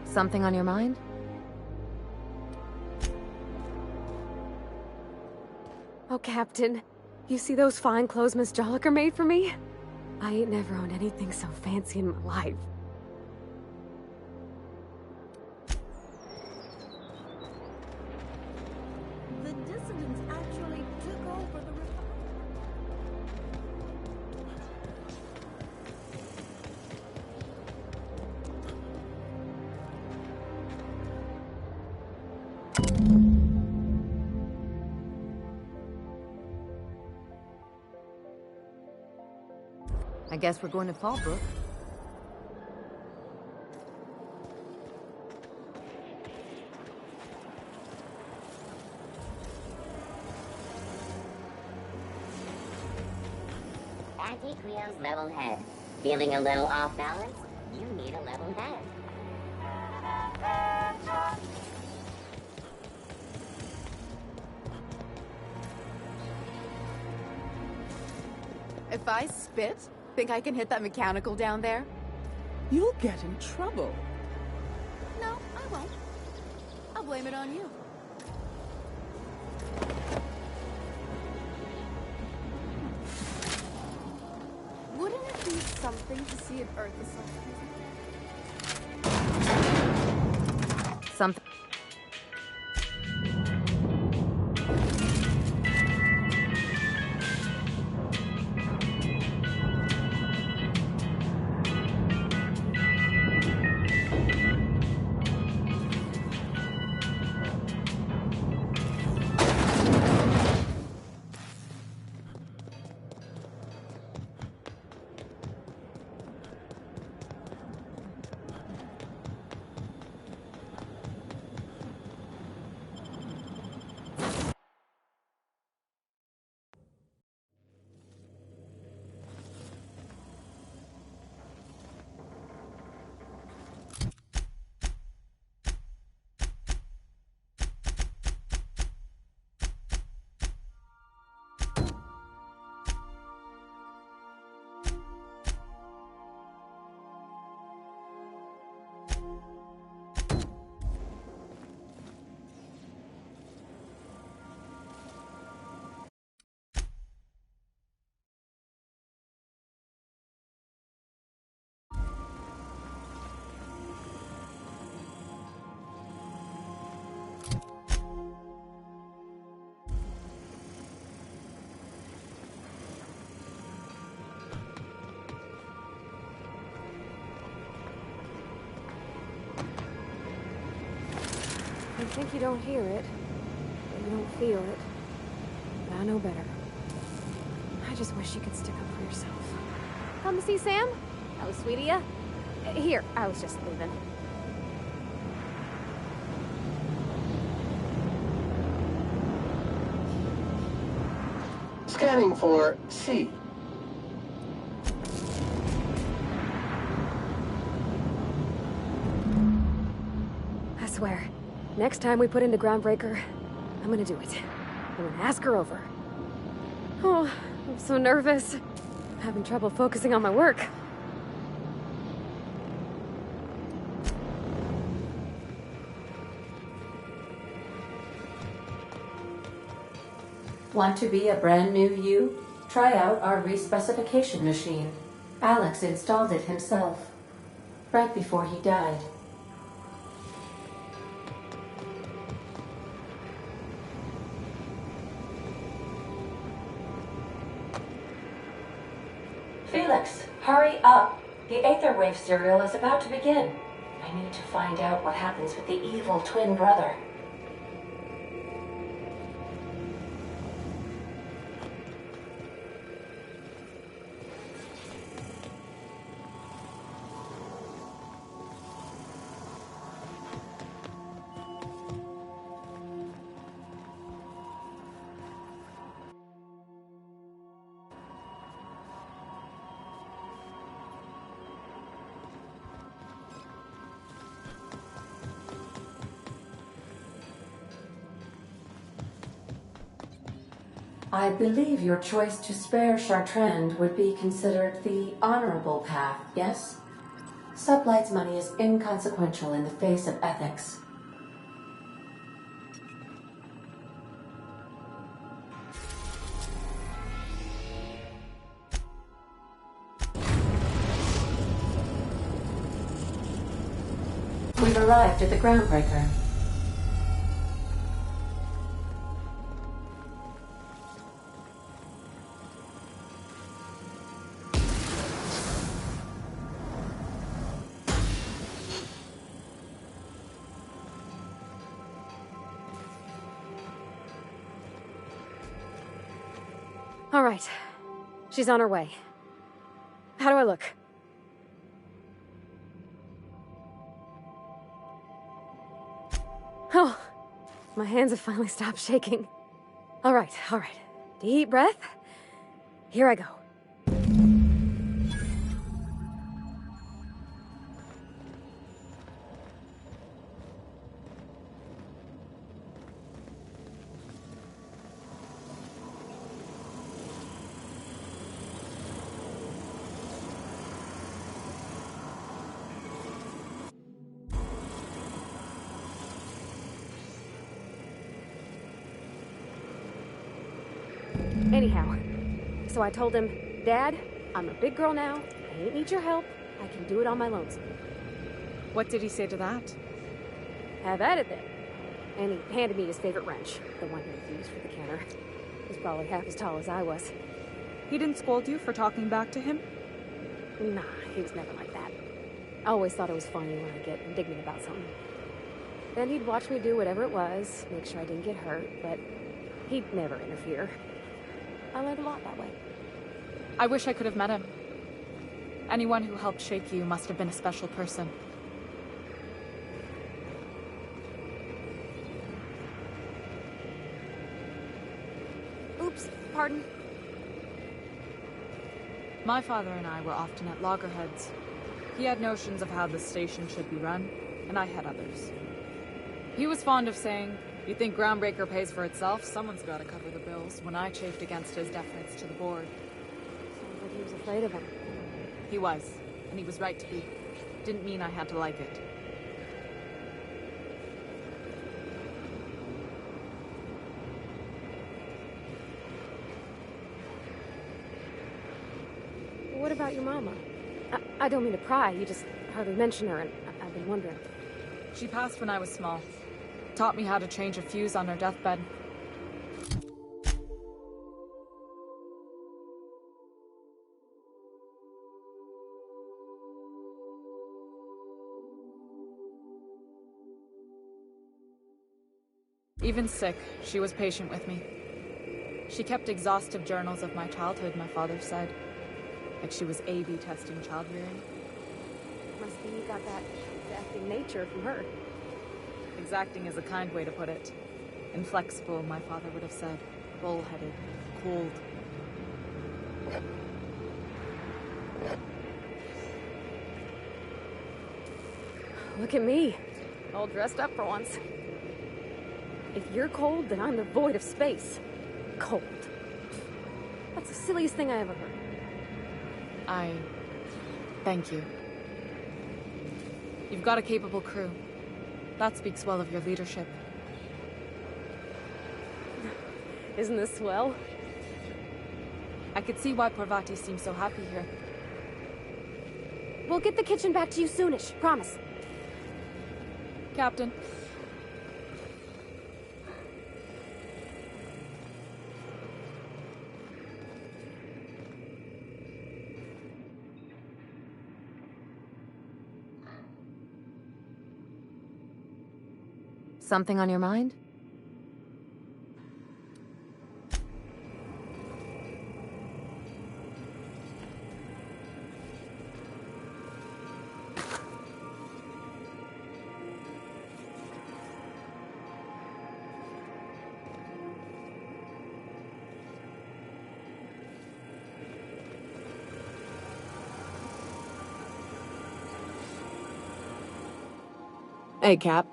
Something on your mind? Oh, Captain, you see those fine clothes Miss Jolliker made for me? I ain't never owned anything so fancy in my life. The dissidents actually took over the I guess we're going to Fallbrook. Antique wheels, level head. Feeling a little off balance? You need a level head. If I spit, think I can hit that mechanical down there? You'll get in trouble. No, I won't. I'll blame it on you. Wouldn't it be something to see if Earth is Something. think you don't hear it, but you don't feel it. But I know better. I just wish you could stick up for yourself. Come to see Sam? That was sweet of ya. Here, I was just leaving. Scanning for C. I swear, next time we put into Groundbreaker, I'm gonna do it. I'm gonna ask her over. Oh, I'm so nervous. I'm having trouble focusing on my work. Want to be a brand new you? Try out our respecification machine. Alex installed it himself, right before he died. Felix, hurry up. The Aetherwave serial is about to begin. I need to find out what happens with the evil twin brother. I believe your choice to spare Chartrand would be considered the honorable path, yes? Sublight's money is inconsequential in the face of ethics. We've arrived at the Groundbreaker. All right. She's on her way. How do I look? Oh, my hands have finally stopped shaking. All right, all right. Deep breath. Here I go. Anyhow, so I told him, Dad, I'm a big girl now. I ain't need your help. I can do it on my lonesome. What did he say to that? Have at it then. And he handed me his favorite wrench, the one he used for the counter. He's probably half as tall as I was. He didn't scold you for talking back to him? Nah, he was never like that. I always thought it was funny when I'd get indignant about something. Then he'd watch me do whatever it was, make sure I didn't get hurt, but he'd never interfere. I learned a lot that way. I wish I could have met him. Anyone who helped shape you must have been a special person. Oops, pardon. My father and I were often at loggerheads. He had notions of how the station should be run, and I had others. He was fond of saying, "You think Groundbreaker pays for itself? Someone's got to cover the bills," when I chafed against his deference to the board. Sounds like he was afraid of him. He was, and he was right to be. Didn't mean I had to like it. What about your mama? I don't mean to pry, you just hardly mention her, and I've been wondering. She passed when I was small. Taught me how to change a fuse on her deathbed. Even sick, she was patient with me. She kept exhaustive journals of my childhood, my father said. Like she was A/B testing child rearing. Must be you got that exacting nature from her. Exacting is a kind way to put it. Inflexible, my father would have said. Bull-headed, cold. Look at me. All dressed up for once. If you're cold, then I'm the void of space. Cold. That's the silliest thing I ever heard. Thank you. You've got a capable crew. That speaks well of your leadership. Isn't this swell? I could see why Parvati seems so happy here. We'll get the kitchen back to you soonish, promise. Captain. Something on your mind? Hey, Cap.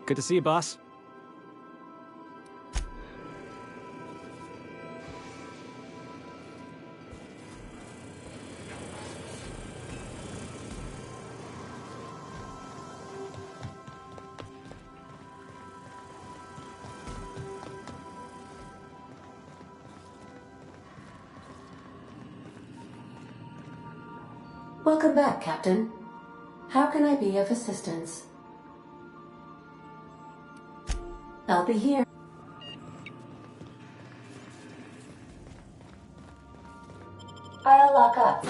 Good to see you, boss. Welcome back, Captain. How can I be of assistance? I'll be here. I'll lock up.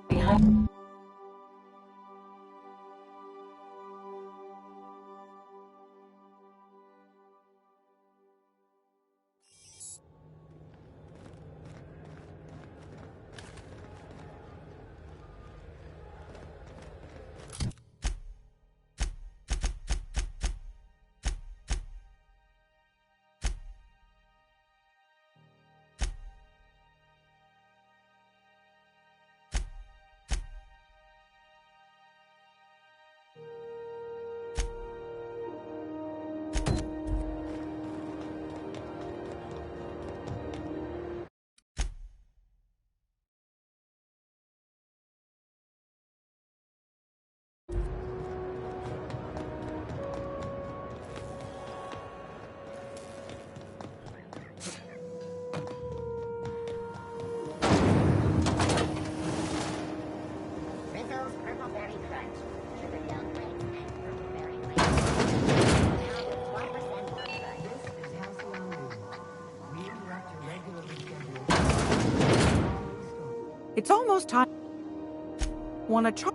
Behind. Rizzo's Purple Berry Crunch. Sugar down flakes and purple berry flakes. Now with 12% more crunch. This is Halcyon Moon. We interrupt your regularly scheduled. It's almost time. Wanna try?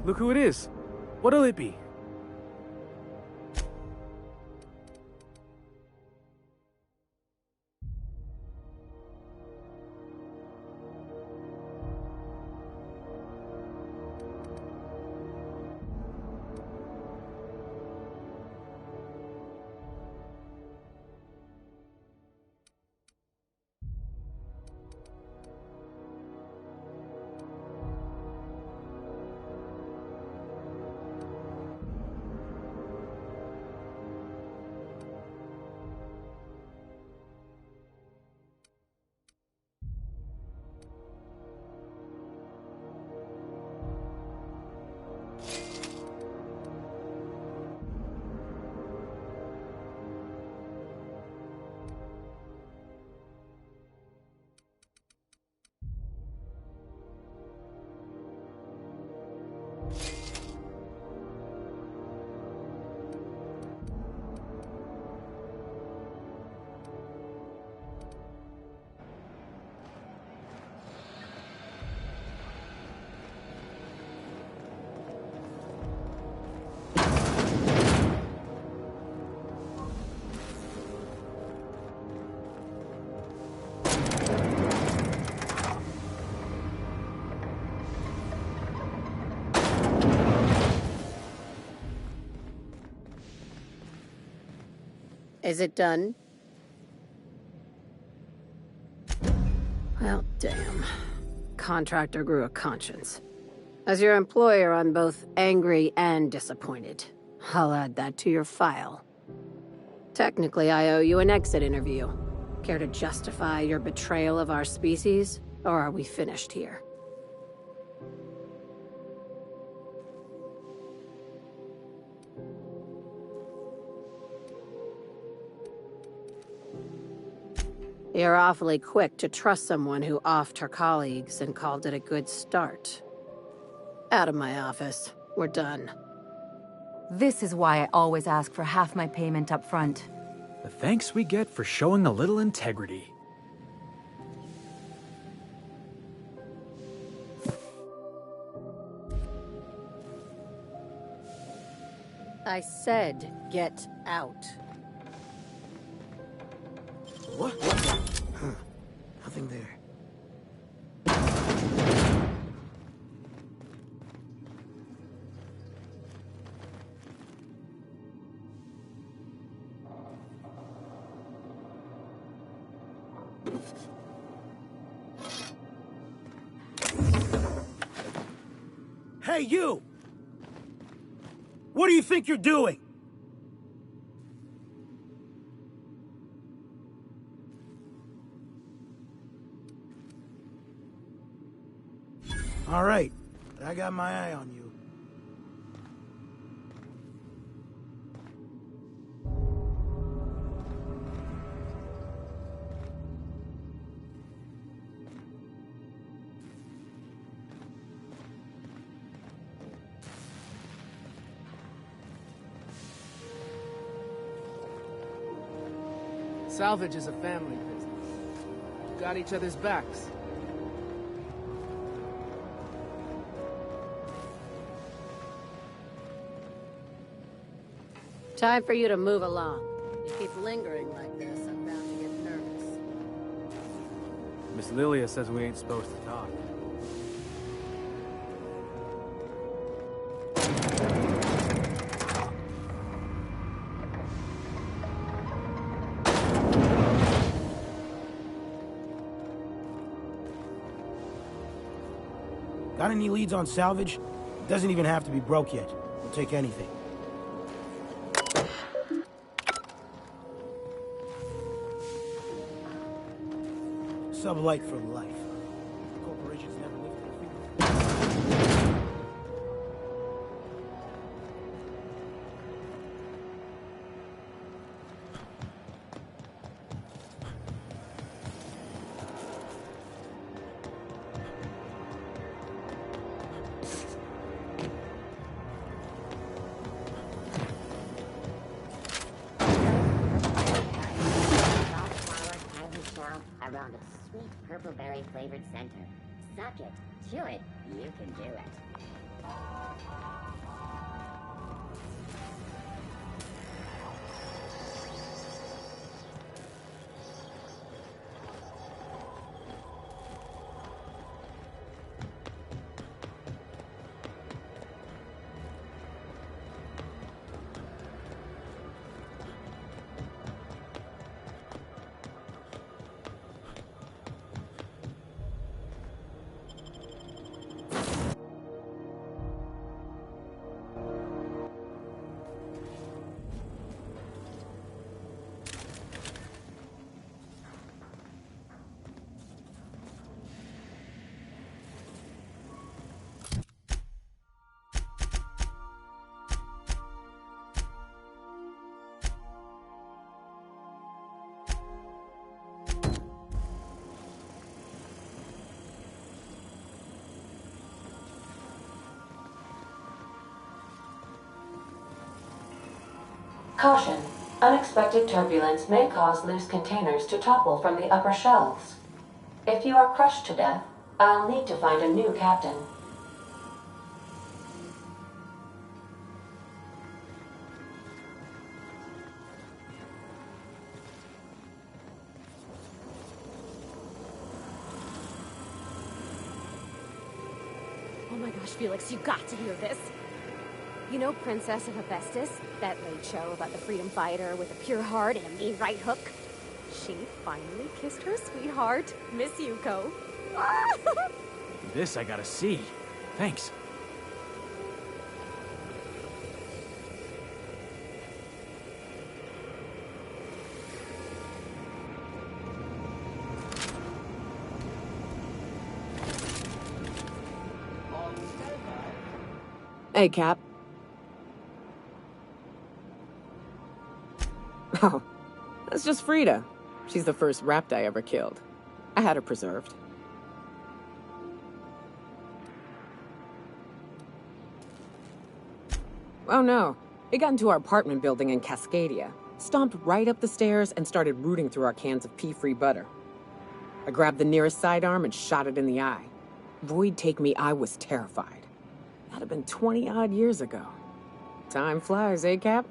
look who it is. What'll it be? Is it done? Well, damn. Contractor grew a conscience. As your employer, I'm both angry and disappointed. I'll add that to your file. Technically, I owe you an exit interview. Care to justify your betrayal of our species, or are we finished here? You're awfully quick to trust someone who offed her colleagues and called it a good start. Out of my office. We're done. This is why I always ask for half my payment up front. The thanks we get for showing a little integrity. I said, get out. What? Huh. Nothing there. Hey, you! What do you think you're doing? All right, but I got my eye on you. Salvage is a family business. We've got each other's backs. Time for you to move along. You keep lingering like this, I'm bound to get nervous. Miss Lilia says we ain't supposed to talk. Got any leads on salvage? It doesn't even have to be broke yet. We'll take anything. Sublight for life. Corporations never lift their finger. Around a sweet purple berry flavored center. Suck it, chew it, you can do it. Caution. Unexpected turbulence may cause loose containers to topple from the upper shelves. If you are crushed to death, I'll need to find a new captain. Oh my gosh, Felix, you got to hear this. You know Princess of Hephaestus? That late show about the freedom fighter with a pure heart and a mean right hook? She finally kissed her sweetheart, Miss Yuko. This I gotta see. Thanks. Hey, Cap. Oh, that's just Frida. She's the first rapt I ever killed. I had her preserved. Oh no, it got into our apartment building in Cascadia, stomped right up the stairs and started rooting through our cans of pea-free butter. I grabbed the nearest sidearm and shot it in the eye. Void take me, I was terrified. That'd have been 20-odd years ago. Time flies, eh, Cap?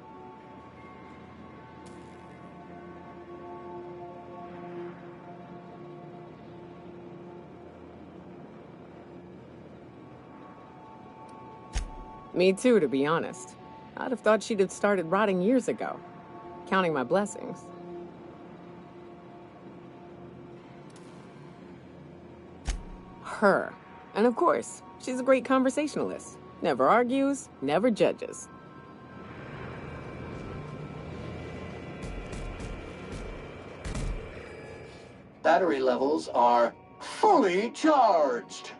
Me too, to be honest. I'd have thought she'd have started rotting years ago. Counting my blessings. Her. And of course, she's a great conversationalist. Never argues, never judges. Battery levels are fully charged.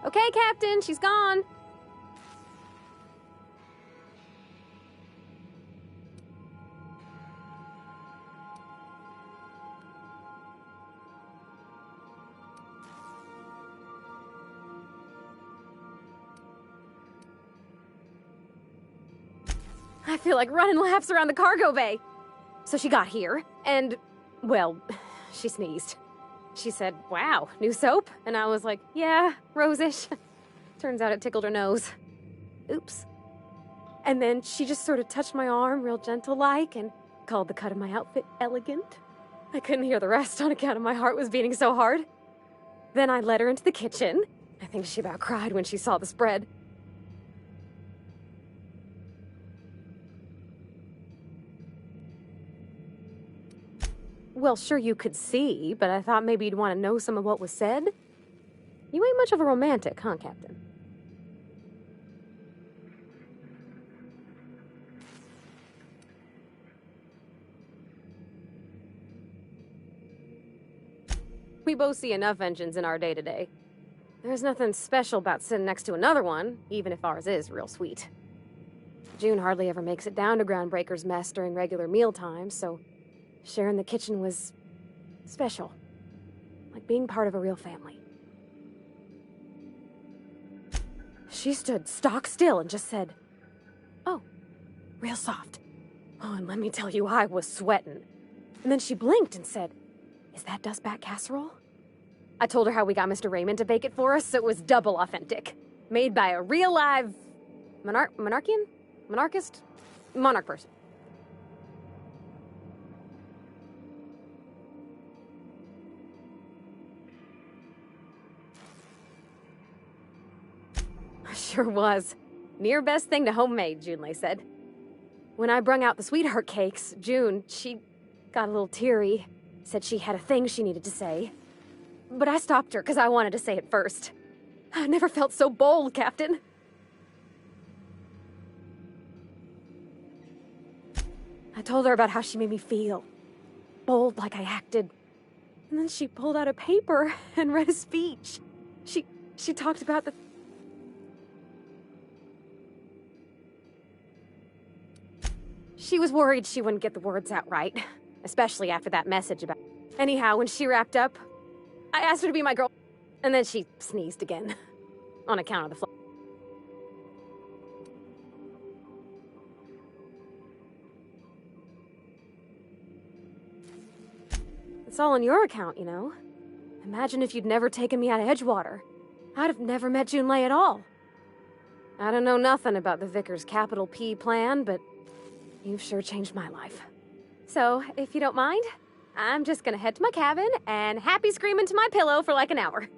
Okay, Captain, she's gone. I feel like running laps around the cargo bay. So she got here, and, well, she sneezed. She said, wow, new soap? And I was like, yeah, rosish. Turns out it tickled her nose. Oops. And then she just sort of touched my arm real gentle-like and called the cut of my outfit elegant. I couldn't hear the rest on account of my heart was beating so hard. Then I led her into the kitchen. I think she about cried when she saw the spread. Well, sure you could see, but I thought maybe you'd want to know some of what was said. You ain't much of a romantic, huh, Captain? We both see enough engines in our day-to-day. There's nothing special about sitting next to another one, even if ours is real sweet. June hardly ever makes it down to Groundbreaker's mess during regular mealtimes, so sharing the kitchen was special. Like being part of a real family. She stood stock still and just said, "Oh," real soft. Oh, and let me tell you, I was sweating. And then she blinked and said, "Is that dustbat casserole?" I told her how we got Mr. Raymond to bake it for us, so it was double authentic. Made by a real live monarch person. Sure was. Near best thing to homemade, Junlei said. When I brung out the sweetheart cakes, June, she got a little teary. Said she had a thing she needed to say. But I stopped her because I wanted to say it first. I never felt so bold, Captain. I told her about how she made me feel. Bold like I acted. And then she pulled out a paper and read a speech. She talked about the... She was worried she wouldn't get the words out right, especially after that message about... Anyhow, when she wrapped up, I asked her to be my girl, and then she sneezed again, on account of the flu. It's all on your account, you know. Imagine if you'd never taken me out of Edgewater. I'd have never met Junlei at all. I don't know nothing about the Vickers capital P plan, but you've sure changed my life. So, if you don't mind, I'm just gonna head to my cabin and happy scream into my pillow for like an hour.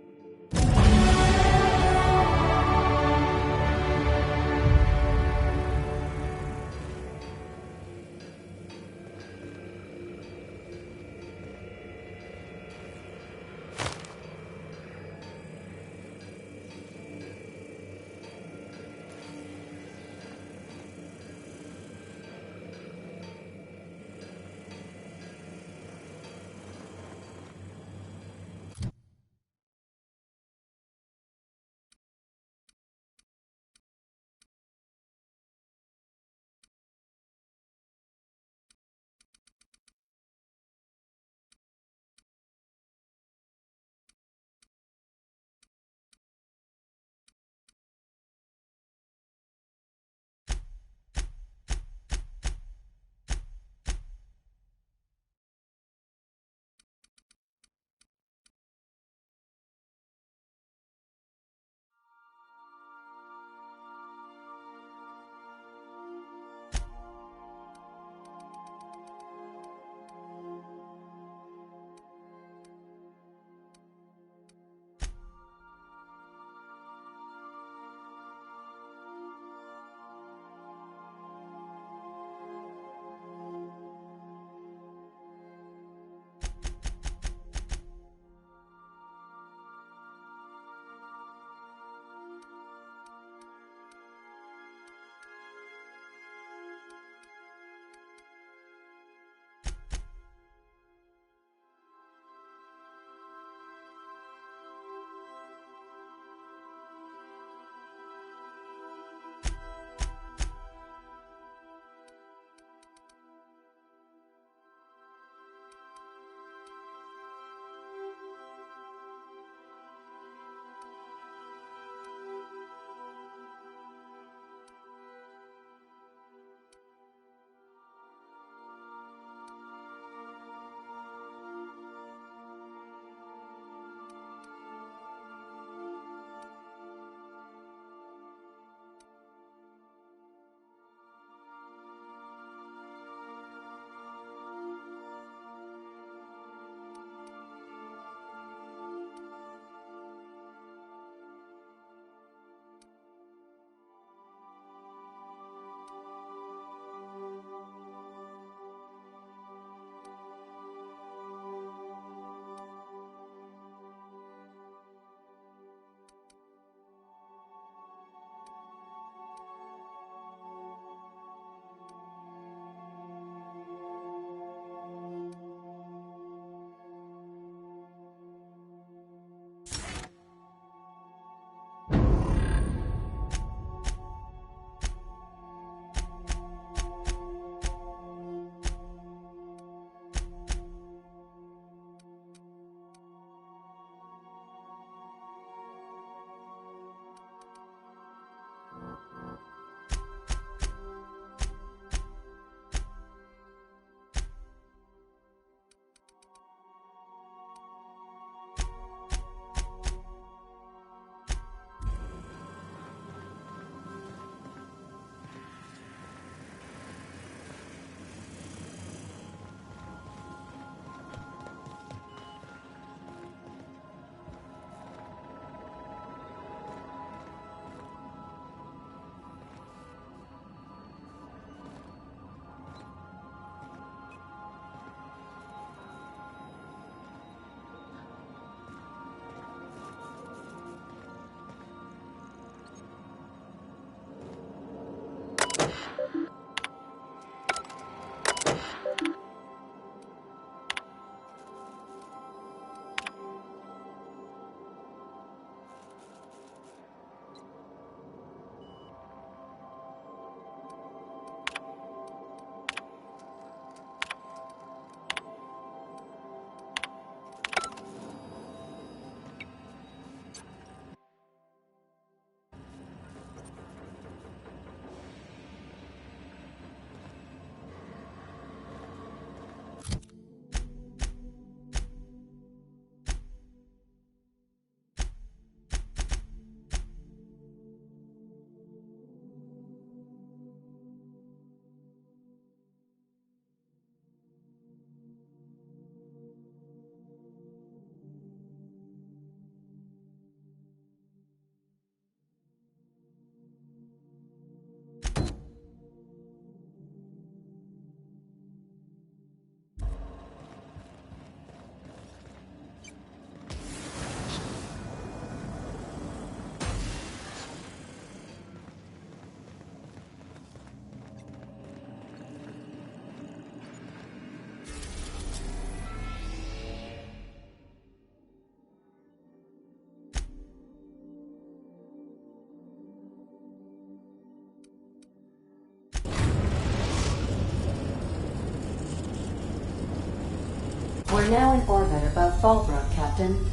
We're now in orbit above Fallbrook, Captain.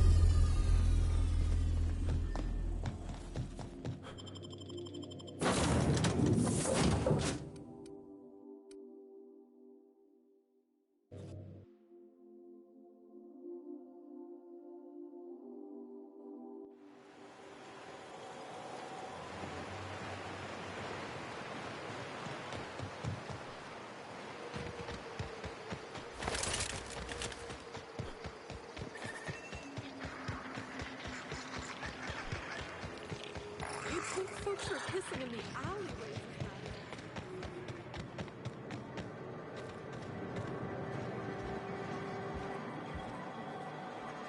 Folks are pissing in the alleyways.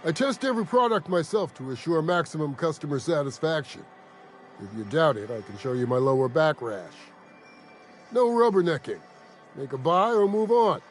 I test every product myself to assure maximum customer satisfaction. If you doubt it, I can show you my lower back rash. No rubbernecking. Make a buy or move on.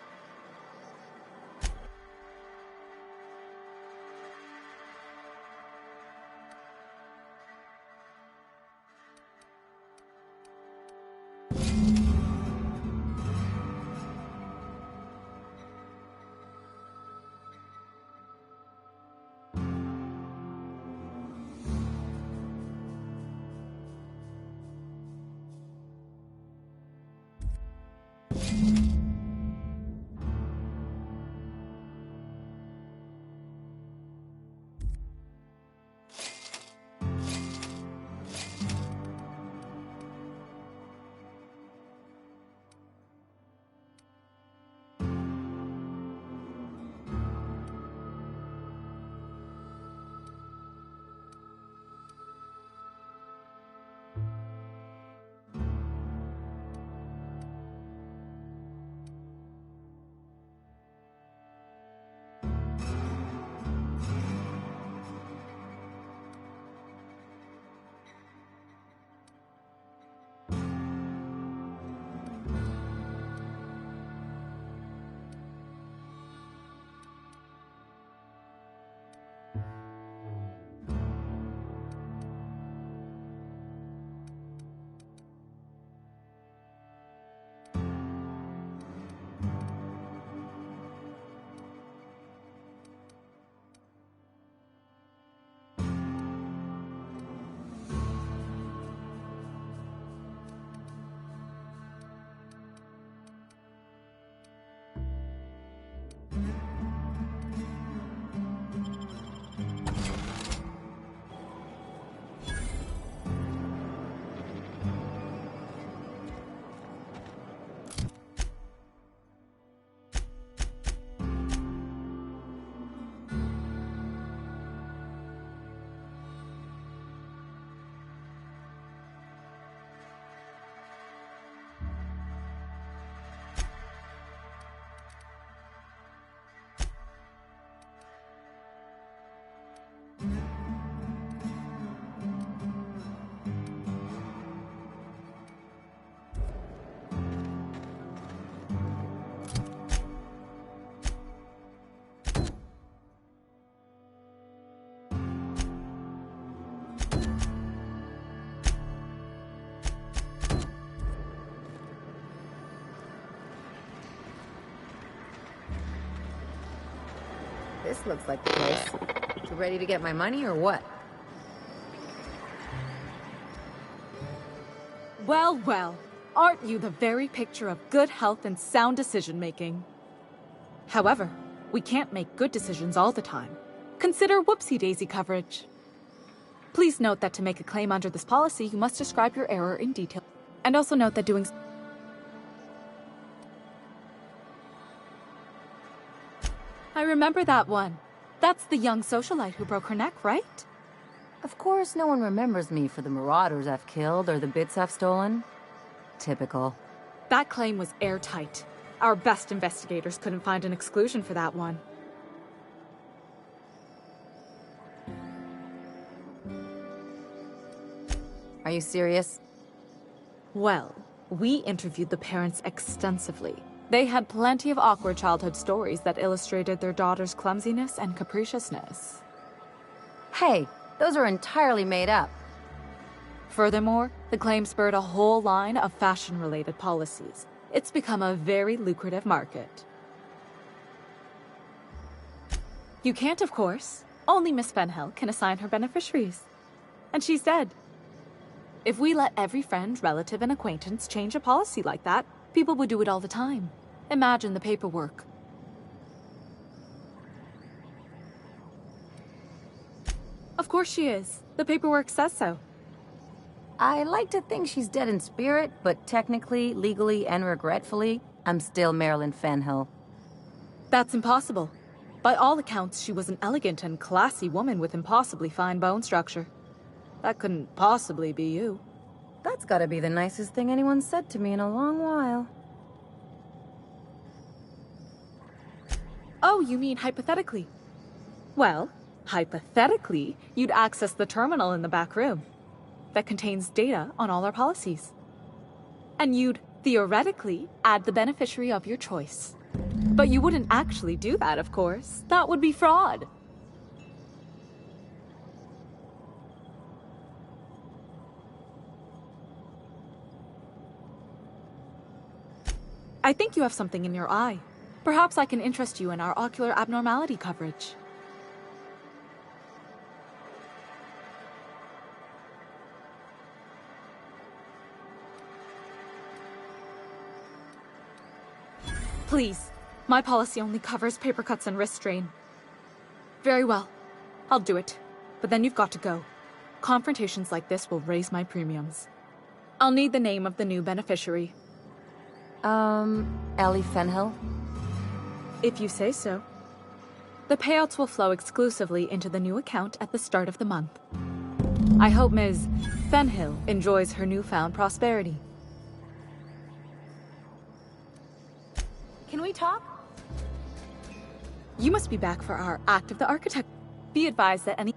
This looks like the place. You ready to get my money or what? Well, well. Aren't you the very picture of good health and sound decision-making? However, we can't make good decisions all the time. Consider whoopsie-daisy coverage. Please note that to make a claim under this policy, you must describe your error in detail. And also note that doing I remember that one. That's the young socialite who broke her neck, right? Of course no one remembers me for the marauders I've killed or the bits I've stolen. Typical. That claim was airtight. Our best investigators couldn't find an exclusion for that one. Are you serious? Well, we interviewed the parents extensively. They had plenty of awkward childhood stories that illustrated their daughter's clumsiness and capriciousness. Hey, those are entirely made up. Furthermore, the claim spurred a whole line of fashion-related policies. It's become a very lucrative market. You can't, of course. Only Miss Fenhill can assign her beneficiaries. And she's dead. If we let every friend, relative, and acquaintance change a policy like that, people would do it all the time. Imagine the paperwork. Of course she is. The paperwork says so. I like to think she's dead in spirit, but technically, legally, and regretfully, I'm still Marilyn Fenhill. That's impossible. By all accounts, she was an elegant and classy woman with impossibly fine bone structure. That couldn't possibly be you. That's gotta be the nicest thing anyone's said to me in a long while. Oh, you mean hypothetically? Well, hypothetically, you'd access the terminal in the back room that contains data on all our policies. And you'd, theoretically, add the beneficiary of your choice. But you wouldn't actually do that, of course. That would be fraud. I think you have something in your eye. Perhaps I can interest you in our ocular abnormality coverage. Please, my policy only covers paper cuts and wrist strain. Very well, I'll do it. But then you've got to go. Confrontations like this will raise my premiums. I'll need the name of the new beneficiary. Ellie Fenhill? If you say so. The payouts will flow exclusively into the new account at the start of the month. I hope Ms. Fenhill enjoys her newfound prosperity. Can we talk? You must be back for our Act of the Architect. Be advised that any...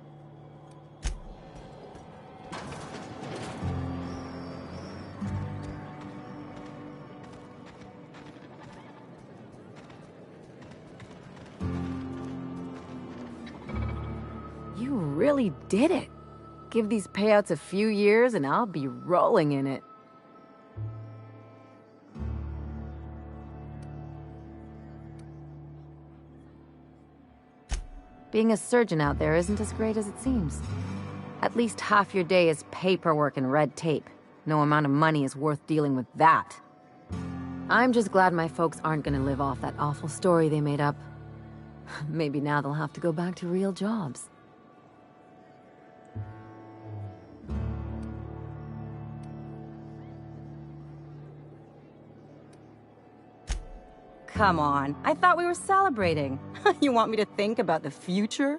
You really did it. Give these payouts a few years and I'll be rolling in it. Being a surgeon out there isn't as great as it seems. At least half your day is paperwork and red tape. No amount of money is worth dealing with that. I'm just glad my folks aren't gonna live off that awful story they made up. Maybe now they'll have to go back to real jobs. Come on, I thought we were celebrating. You want me to think about the future?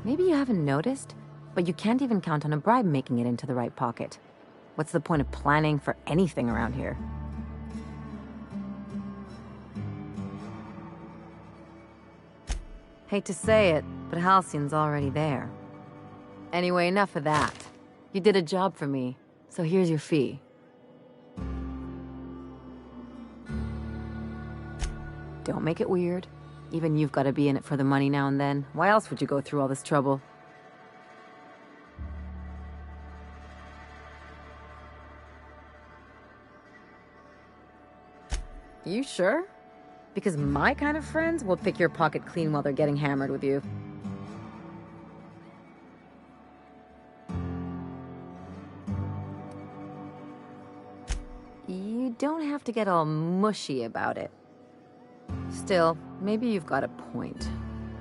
Maybe you haven't noticed, but you can't even count on a bribe making it into the right pocket. What's the point of planning for anything around here? Hate to say it, but Halcyon's already there. Anyway, enough of that. You did a job for me, so here's your fee. Don't make it weird. Even you've got to be in it for the money now and then. Why else would you go through all this trouble? You sure? Because my kind of friends will pick your pocket clean while they're getting hammered with you. You don't have to get all mushy about it. Still, maybe you've got a point.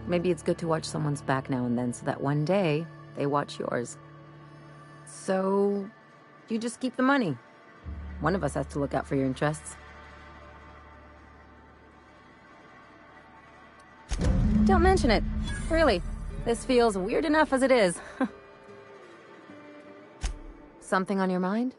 Maybe it's good to watch someone's back now and then so that one day they watch yours. So, you just keep the money. One of us has to look out for your interests. Don't mention it. Really, this feels weird enough as it is. Something on your mind?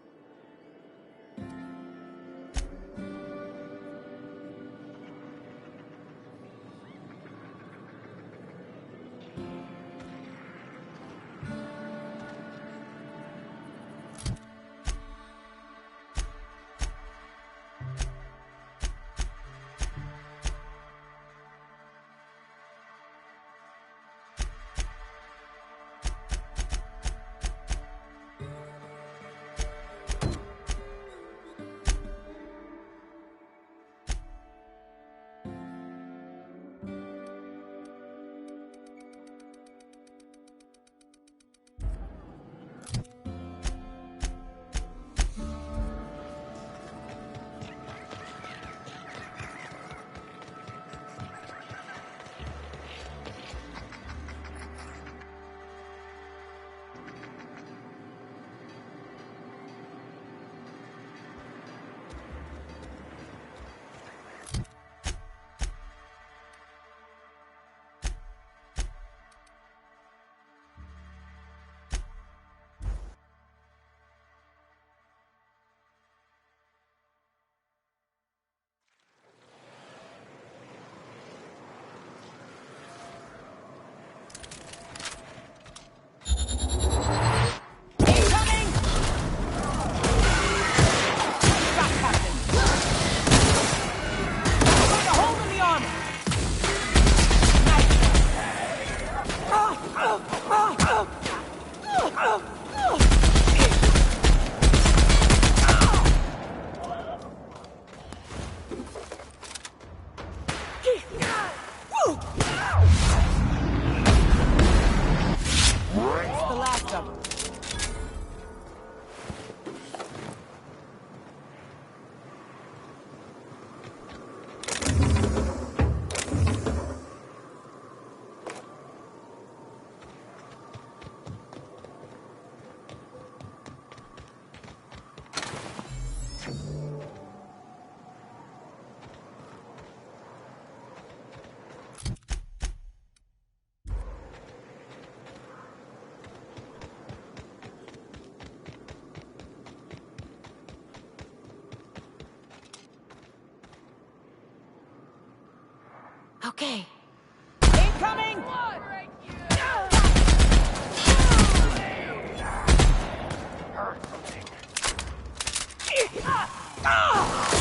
Okay. Incoming! Ah!